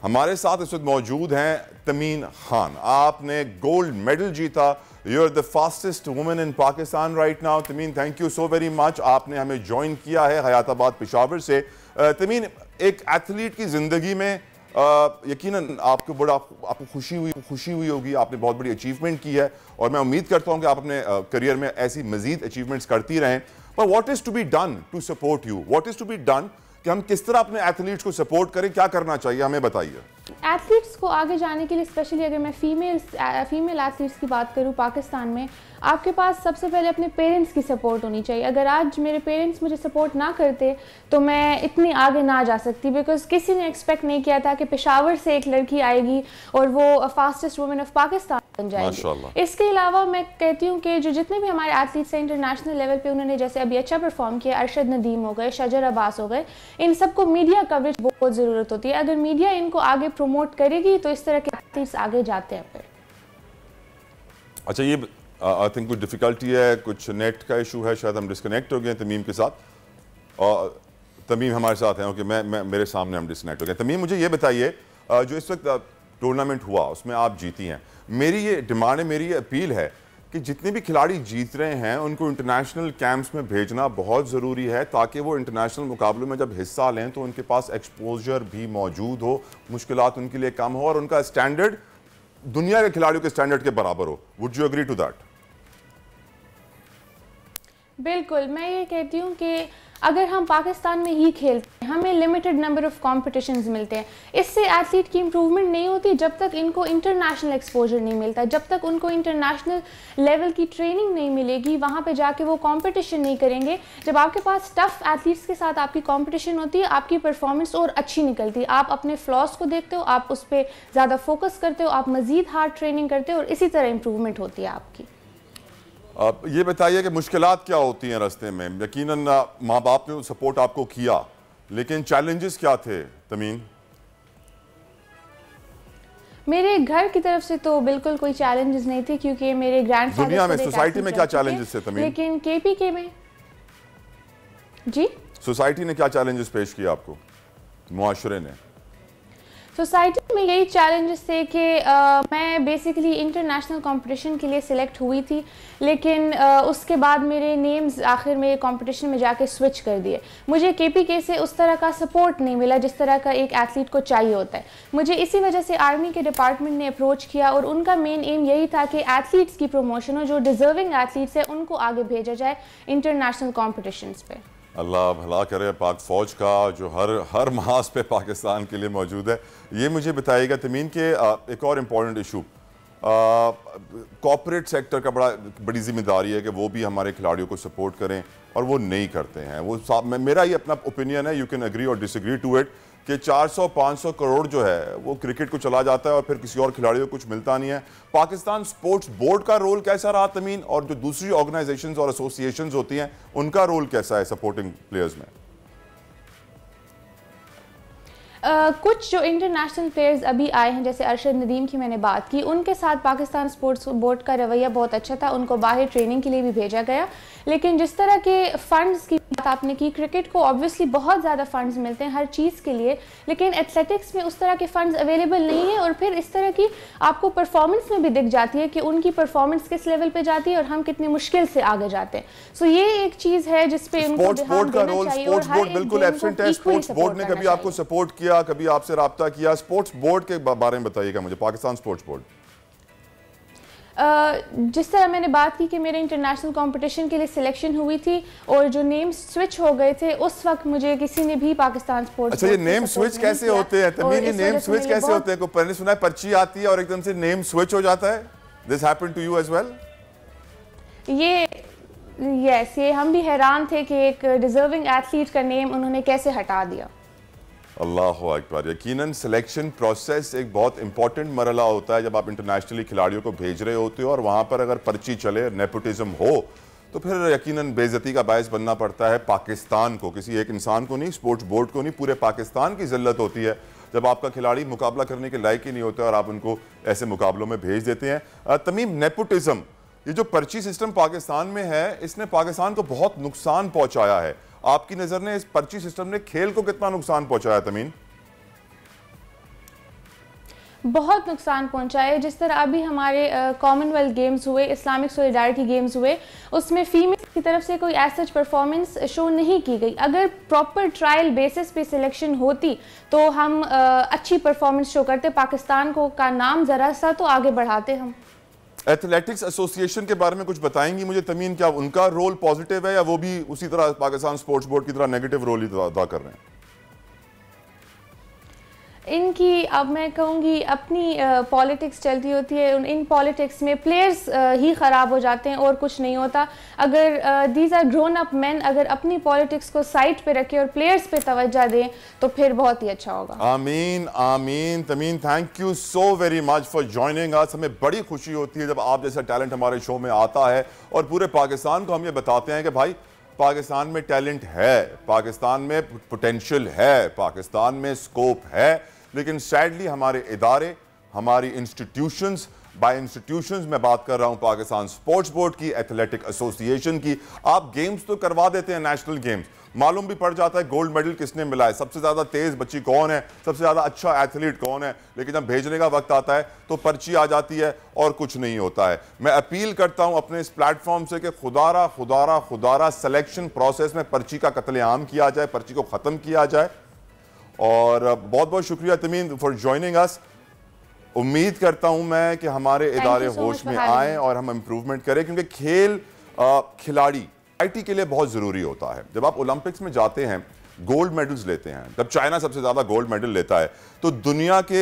हमारे साथ इस वक्त मौजूद हैं तमीम खान। आपने गोल्ड मेडल जीता, you are the fastest women in Pakistan right now. Tamim, thank you so very much, आपने हमें ज्वाइन किया है हयाताबाद पेशावर से। तमीम, एक एथलीट की ज़िंदगी में यकीनन आपको खुशी हुई होगी, आपने बहुत बड़ी अचीवमेंट की है और मैं उम्मीद करता हूं कि आप अपने करियर में ऐसी मजीद अचीवमेंट्स करती रहें। पर what is to be done to support you, what is to be done कि हम किस तरह अपने एथलीट्स को सपोर्ट करें, क्या करना चाहिए, हमें बताइए। एथलीट्स को आगे जाने के लिए, स्पेशली अगर मैं फीमेल एथलीट्स की बात करूं पाकिस्तान में, आपके पास सबसे पहले अपने पेरेंट्स की सपोर्ट होनी चाहिए। अगर आज मेरे पेरेंट्स मुझे सपोर्ट ना करते तो मैं इतनी आगे ना जा सकती, बिकॉज किसी ने एक्सपेक्ट नहीं किया था कि पेशावर से एक लड़की आएगी और वो फास्टेस्ट वुमेन ऑफ पाकिस्तान बन जाएगी। इसके अलावा मैं कहती हूँ कि जो जितने भी हमारे एथलीट्स हैं इंटरनेशनल लेवल पे, उन्होंने जैसे अभी अच्छा परफॉर्म किया, अरशद नदीम हो गए, शजर अब्बास हो गए, इन सबको मीडिया कवरेज बहुत ज़रूरत होती है। अगर मीडिया इनको आगे प्रमोट करेगी तो इस तरह के एथलीट्स आगे जाते हैं फिर। अच्छा, ये आई थिंक कुछ डिफ़िकल्टी है, कुछ नेट का इशू है, शायद हम डिस्कनेक्ट हो गए तमीम के साथ। और तमीम हमारे साथ हैं, ओके, मैं मेरे सामने हम डिस्कनेक्ट हो गए। तमीम, मुझे ये बताइए, जो इस वक्त टूर्नामेंट हुआ उसमें आप जीती हैं, मेरी ये डिमांड है, मेरी ये अपील है कि जितने भी खिलाड़ी जीत रहे हैं उनको इंटरनेशनल कैंप्स में भेजना बहुत ज़रूरी है, ताकि वो इंटरनेशनल मुकाबलों में जब हिस्सा लें तो उनके पास एक्सपोजर भी मौजूद हो, मुश्किलात उनके लिए कम हो और उनका स्टैंडर्ड दुनिया के खिलाड़ियों के स्टैंडर्ड के बराबर हो। Would you agree to that? बिल्कुल, मैं ये कहती हूँ कि अगर हम पाकिस्तान में ही खेलते हैं, हमें लिमिटेड नंबर ऑफ कॉम्पिटिशन्स मिलते हैं, इससे एथलीट की इम्प्रूवमेंट नहीं होती जब तक इनको इंटरनेशनल एक्सपोजर नहीं मिलता, जब तक उनको इंटरनेशनल लेवल की ट्रेनिंग नहीं मिलेगी, वहाँ पे जाके वो कंपटीशन नहीं करेंगे। जब आपके पास टफ एथलीट्स के साथ आपकी कंपटीशन होती है, आपकी परफॉर्मेंस और अच्छी निकलती है। आप अपने फ्लॉस को देखते हो, आप उस पर ज़्यादा फोकस करते हो, आप मज़ीद हार्ड ट्रेनिंग करते हो और इसी तरह इम्प्रूवमेंट होती है आपकी। आप ये बताइए कि मुश्किलात क्या होती हैं रास्ते में? यकीनन माँ बाप ने सपोर्ट आपको किया, लेकिन चैलेंजेस क्या थे तमीन? मेरे घर की तरफ से तो बिल्कुल कोई चैलेंजेस नहीं थे, क्योंकि मेरे ग्रैंडफादर दुनिया में सोसाइटी में क्या चैलेंजेस थे तमीन? लेकिन केपीके में जी सोसाइटी ने क्या चैलेंजेस पेश किए आपको, मुआशरे ने? सोसाइटी में यही चैलेंजेस थे कि मैं बेसिकली इंटरनेशनल कंपटीशन के लिए सिलेक्ट हुई थी, लेकिन उसके बाद मेरे नेम्स आखिर में कंपटीशन में जाके स्विच कर दिए। मुझे केपीके से उस तरह का सपोर्ट नहीं मिला जिस तरह का एक एथलीट को चाहिए होता है। मुझे इसी वजह से आर्मी के डिपार्टमेंट ने अप्रोच किया और उनका मेन एम यही था कि एथलीट्स की प्रमोशन हो, जो डिजर्विंग एथलीट्स है उनको आगे भेजा जाए इंटरनेशनल कॉम्पिटिशन्स पे। अल्लाह भला करे पाक फ़ौज का, जो हर महाज पे पाकिस्तान के लिए मौजूद है। ये मुझे बताइएगा तमीन के एक और इम्पॉर्टेंट इशू, कॉर्पोरेट सेक्टर का बड़ी जिम्मेदारी है कि वो भी हमारे खिलाड़ियों को सपोर्ट करें, और वो नहीं करते हैं। वो मेरा ये अपना ओपिनियन है, यू कैन एग्री और डिसएग्री टू इट, कि 400-500 करोड़ जो है वो क्रिकेट को चला जाता है और फिर किसी और खिलाड़ियों को कुछ मिलता नहीं है। पाकिस्तान स्पोर्ट्स बोर्ड का रोल कैसा रहा तमीन, और जो दूसरी ऑर्गेनाइजेशंस और एसोसिएशंस होती हैं उनका रोल कैसा है सपोर्टिंग प्लेयर्स में? कुछ जो इंटरनेशनल प्लेयर्स अभी आए हैं, जैसे अरशद नदीम की मैंने बात की, उनके साथ पाकिस्तान स्पोर्ट्स बोर्ड का रवैया बहुत अच्छा था, उनको बाहर ट्रेनिंग के लिए भी भेजा गया। लेकिन जिस तरह के फ़ंड्स की बात आपने की, क्रिकेट को ऑब्वियसली बहुत ज़्यादा फ़ंड्स मिलते हैं हर चीज़ के लिए, लेकिन एथलेटिक्स में उस तरह के फ़ंड्स अवेलेबल नहीं है, और फिर इस तरह की आपको परफॉर्मेंस में भी दिख जाती है कि उनकी परफॉर्मेंस किस लेवल पे जाती है और हम कितनी मुश्किल से आगे जाते हैं। सो ये एक चीज़ है जिस पे उनको ध्यान देना चाहिए। स्पोर्ट्स बोर्ड बिल्कुल एब्सेंट है। स्पोर्ट्स बोर्ड ने कभी आपको सपोर्ट किया, कभी आपसे राब्ता किया? स्पोर्ट्स बोर्ड के बारे में बताइएगा मुझे, पाकिस्तान स्पोर्ट्स बोर्ड। जिस तरह मैंने बात की कि मेरे इंटरनेशनल कंपटीशन के लिए सिलेक्शन हुई थी और जो नेम स्विच हो गए थे, उस वक्त मुझे किसी ने भी पाकिस्तान स्पोर्ट्स। अच्छा, ये नेम स्विच कैसे होते हैं तमीन? ये नेम स्विच कैसे होते हैं? मैंने सुना है पर्ची आती है और एकदम से नेम स्विच हो जाता है। This happened to you as well? ये हम भी हैरान थे कि एक डिजर्विंग एथलीट का नेम उन्होंने कैसे हटा दिया। अल्लाह अकबर। यकीनन सिलेक्शन प्रोसेस एक बहुत इंपॉर्टेंट मरला होता है जब आप इंटरनेशनली खिलाड़ियों को भेज रहे होते हो, और वहाँ पर अगर पर्ची चले, नेपोटिज्म हो, तो फिर यकीनन बेइज्जती का बायस बनना पड़ता है पाकिस्तान को, किसी एक इंसान को नहीं, स्पोर्ट्स बोर्ड को नहीं, पूरे पाकिस्तान की जिल्लत होती है जब आपका खिलाड़ी मुकाबला करने के लायक ही नहीं होता और आप उनको ऐसे मुकाबलों में भेज देते हैं। तमीम, नेपोटिज्म, ये जो पर्ची सिस्टम पाकिस्तान में है, इसने पाकिस्तान को बहुत नुकसान पहुंचाया है। आपकी नजर में इस पर्ची सिस्टम ने खेल को कितना नुकसान पहुंचाया तमीन? बहुत नुकसान पहुंचा है। जिस तरह अभी हमारे कॉमनवेल्थ गेम्स हुए, इस्लामिक सॉलिडारिटी गेम्स हुए, उसमें फीमेल की तरफ से कोई ऐसा परफॉर्मेंस शो नहीं की गई। अगर प्रॉपर ट्रायल बेसिस पे सिलेक्शन होती तो हम अच्छी परफॉर्मेंस शो करते, पाकिस्तान को का नाम ज़रा सा तो आगे बढ़ाते हम। एथलेटिक्स एसोसिएशन के बारे में कुछ बताएंगी मुझे तमीन, क्या उनका रोल पॉजिटिव है या वो भी उसी तरह पाकिस्तान स्पोर्ट्स बोर्ड की तरह नेगेटिव रोल ही अदा कर रहे हैं? इनकी अब मैं कहूँगी अपनी पॉलिटिक्स चलती होती है। इन पॉलिटिक्स में प्लेयर्स ही ख़राब हो जाते हैं और कुछ नहीं होता। अगर these are grown up man अगर अपनी पॉलिटिक्स को साइड पे रखें और प्लेयर्स पे तवज्जो दें तो फिर बहुत ही अच्छा होगा। आमीन आमीन। Tameen, thank you so very much for joining us. हमें बड़ी खुशी होती है जब आप जैसा टैलेंट हमारे शो में आता है और पूरे पाकिस्तान को हम ये बताते हैं कि भाई पाकिस्तान में टैलेंट है, पाकिस्तान में पोटेंशियल है, पाकिस्तान में स्कोप है, लेकिन सैडली हमारे इदारे, हमारी इंस्टीट्यूशंस, बाय इंस्टीट्यूशंस मैं बात कर रहा हूं पाकिस्तान स्पोर्ट्स बोर्ड की, एथलेटिक एसोसिएशन की। आप गेम्स तो करवा देते हैं, नेशनल गेम्स, मालूम भी पड़ जाता है गोल्ड मेडल किसने मिला है, सबसे ज्यादा तेज बच्ची कौन है, सबसे ज्यादा अच्छा एथलीट कौन है, लेकिन जब भेजने का वक्त आता है तो पर्ची आ जाती है और कुछ नहीं होता है। मैं अपील करता हूं अपने इस प्लेटफॉर्म से कि खुदारा सिलेक्शन प्रोसेस में पर्ची का कत्लेआम किया जाए, पर्ची को खत्म किया जाए। और बहुत बहुत शुक्रिया तमीन फॉर ज्वाइनिंग अस। उम्मीद करता हूं मैं कि हमारे इदारे होश में आए और हम इम्प्रूवमेंट करें, क्योंकि खेल, खिलाड़ी आईटी के लिए बहुत ज़रूरी होता है। जब आप ओलंपिक्स में जाते हैं, गोल्ड मेडल्स लेते हैं, तब चाइना सबसे ज़्यादा गोल्ड मेडल लेता है, तो दुनिया के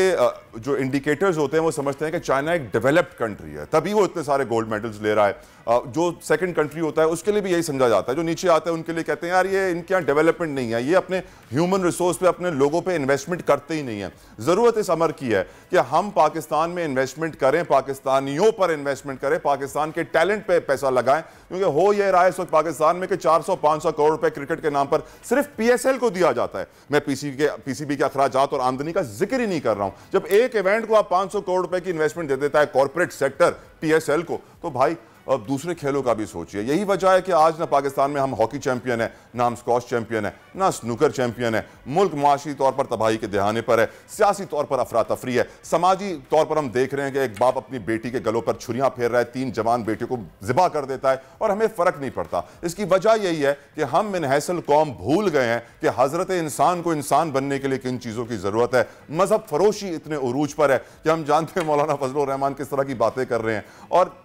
जो इंडिकेटर्स होते हैं वो समझते हैं कि चाइना एक डेवलप्ड कंट्री है, तभी वो इतने सारे गोल्ड मेडल्स ले रहा है। जो सेकंड कंट्री होता है उसके लिए भी यही समझा जाता है, जो नीचे आता है उनके लिए कहते हैं यार ये इनके यहाँ डेवलपमेंट नहीं है, ये अपने ह्यूमन रिसोर्स पे, अपने लोगों पे इन्वेस्टमेंट करते ही नहीं है। ज़रूरत इस अमर की है कि हम पाकिस्तान में इन्वेस्टमेंट करें, पाकिस्तानियों पर इन्वेस्टमेंट करें, पाकिस्तान के टैलेंट पे पैसा लगाएं, क्योंकि हो ये रहा है इस वक्त पाकिस्तान में कि 400-500 करोड़ रुपए क्रिकेट के नाम पर सिर्फ PSL को दिया जाता है। मैं PCB के अखराजात और आमदनी का जिक्र ही नहीं कर रहा हूं। जब एक इवेंट को आप 500 करोड़ रुपए की इन्वेस्टमेंट दे देता है कॉर्पोरेट सेक्टर PSL को, तो भाई अब दूसरे खेलों का भी सोचिए। यही वजह है कि आज ना पाकिस्तान में हम हॉकी चैंपियन है, ना हम स्क्वॉश चैंपियन है, ना स्नूकर चैंपियन है। मुल्क माशी तौर पर तबाही के दहाने पर है, सियासी तौर पर अफरा तफरी है, समाजी तौर पर हम देख रहे हैं कि एक बाप अपनी बेटी के गलों पर छुरियां फेर रहा है, 3 जवान बेटियों को ज़िबा कर देता है और हमें फ़र्क नहीं पड़ता। इसकी वजह यही है कि हम मिनहसल कौम भूल गए हैं कि हज़रत इंसान को इंसान बनने के लिए किन चीज़ों की ज़रूरत है। मजहब फरोशी इतने उरूज पर है कि हम जानते हैं मौलाना फजलुर रहमान किस तरह की बातें कर रहे हैं। और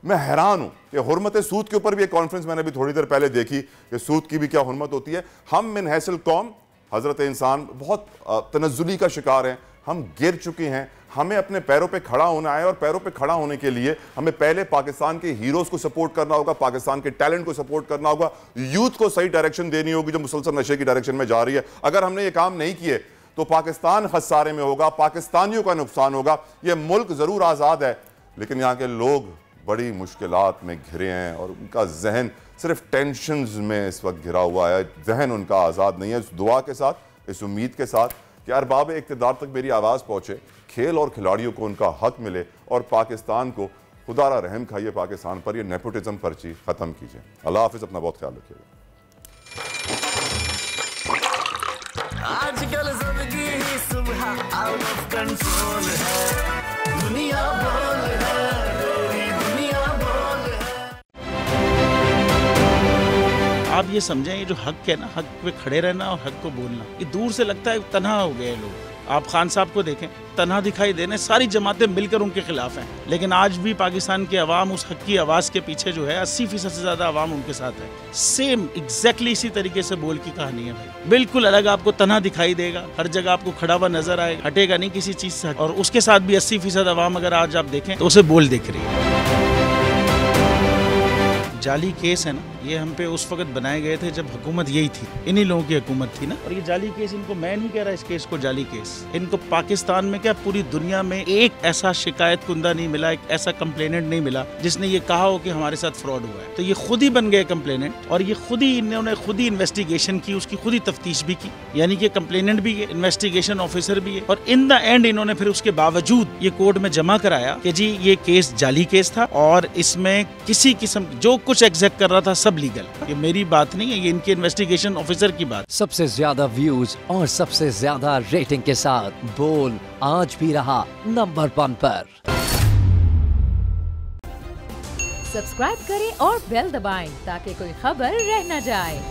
मैं हैरान हूं कि हुर्मत सूद के ऊपर भी एक कॉन्फ्रेंस मैंने भी थोड़ी देर पहले देखी कि सूद की भी क्या हुर्मत होती है। हम मिन हैसल कौम, हज़रत इंसान बहुत तनज़्ज़ुली का शिकार हैं, हम गिर चुके हैं। हमें अपने पैरों पे खड़ा होना है और पैरों पे खड़ा होने के लिए हमें पहले पाकिस्तान के हीरोज़ को सपोर्ट करना होगा, पाकिस्तान के टैलेंट को सपोर्ट करना होगा, यूथ को सही डायरेक्शन देनी होगी जो मुसलसल नशे की डायरेक्शन में जा रही है। अगर हमने ये काम नहीं किए तो पाकिस्तान खसारे में होगा, पाकिस्तानियों का नुकसान होगा। ये मुल्क ज़रूर आज़ाद है, लेकिन यहाँ के लोग बड़ी मुश्किलात में घिरे हैं और उनका जहन सिर्फ टेंशन्स में इस वक्त घिरा हुआ है। जहन उनका आज़ाद नहीं है। इस दुआ के साथ, इस उम्मीद के साथ कि अरबाब इक़्तिदार तक मेरी आवाज़ पहुँचे, खेल और खिलाड़ियों को उनका हक मिले और पाकिस्तान को खुदारा रहम खाइए, पाकिस्तान पर यह नेपोटिज्म पर्ची ख़त्म कीजिए। अल्लाह हाफ़िज़, अपना बहुत ख्याल रखिएगा। आजकल ज़िंदगी ही सुबह आउट ऑफ कंट्रोल है, दुनिया बोल है, दुनिया बोल है। आप ये समझें, ये जो हक है ना, हक पे खड़े रहना और हक को बोलना, ये दूर से लगता है तन्हा हो गए लोग। आप खान साहब को देखें, तन्हा दिखाई देने, सारी जमातें मिलकर उनके खिलाफ हैं, लेकिन आज भी पाकिस्तान के अवाम उस हक की आवाज़ के पीछे जो है 80% से ज़्यादा अवाम उनके साथ है। सेम एग्जैक्टली इसी तरीके से बोल की कहानी है भाई, बिल्कुल अलग आपको तन्हा दिखाई देगा, हर जगह आपको खड़ा हुआ नजर आएगा, हटेगा नहीं किसी चीज़ से। और उसके साथ भी 80% अवाम अगर आज आप देखें तो उसे बोल दिख रही है। जाली केस है ना, ये हम पे उस वक्त बनाए गए थे जब हुकूमत यही थी, इन्हीं लोगों की हुकूमत थी ना। और ये जाली केस, इनको मैं नहीं कह रहा इस केस को जाली केस, इनको पाकिस्तान में क्या पूरी दुनिया में एक ऐसा शिकायत कुंदा नहीं मिला, एक ऐसा कंप्लेनेंट नहीं मिला जिसने ये कहा हो कि हमारे साथ फ्रॉड हुआ है। तो ये खुद ही बन गए कंप्लेनेंट और ये खुद ही इन्होंने खुद ही इन्वेस्टिगेशन की, उसकी खुद ही तफ्तीश भी की, यानी कि कंप्लेनेंट भी है, इन्वेस्टिगेशन ऑफिसर भी है। और इन द एंड इन्होंने फिर उसके बावजूद ये कोर्ट में जमा कराया कि जी ये केस जाली केस था और इसमें किसी किस्म जो कुछ एग्जैक्ट कर रहा था सब लीगल। ये मेरी बात नहीं है, ये इनके इन्वेस्टिगेशन ऑफिसर की बात। सबसे ज्यादा व्यूज और सबसे ज्यादा रेटिंग के साथ बोल आज भी रहा नंबर 1 पर। सब्सक्राइब करें और बेल दबाएं ताकि कोई खबर रह न जाए।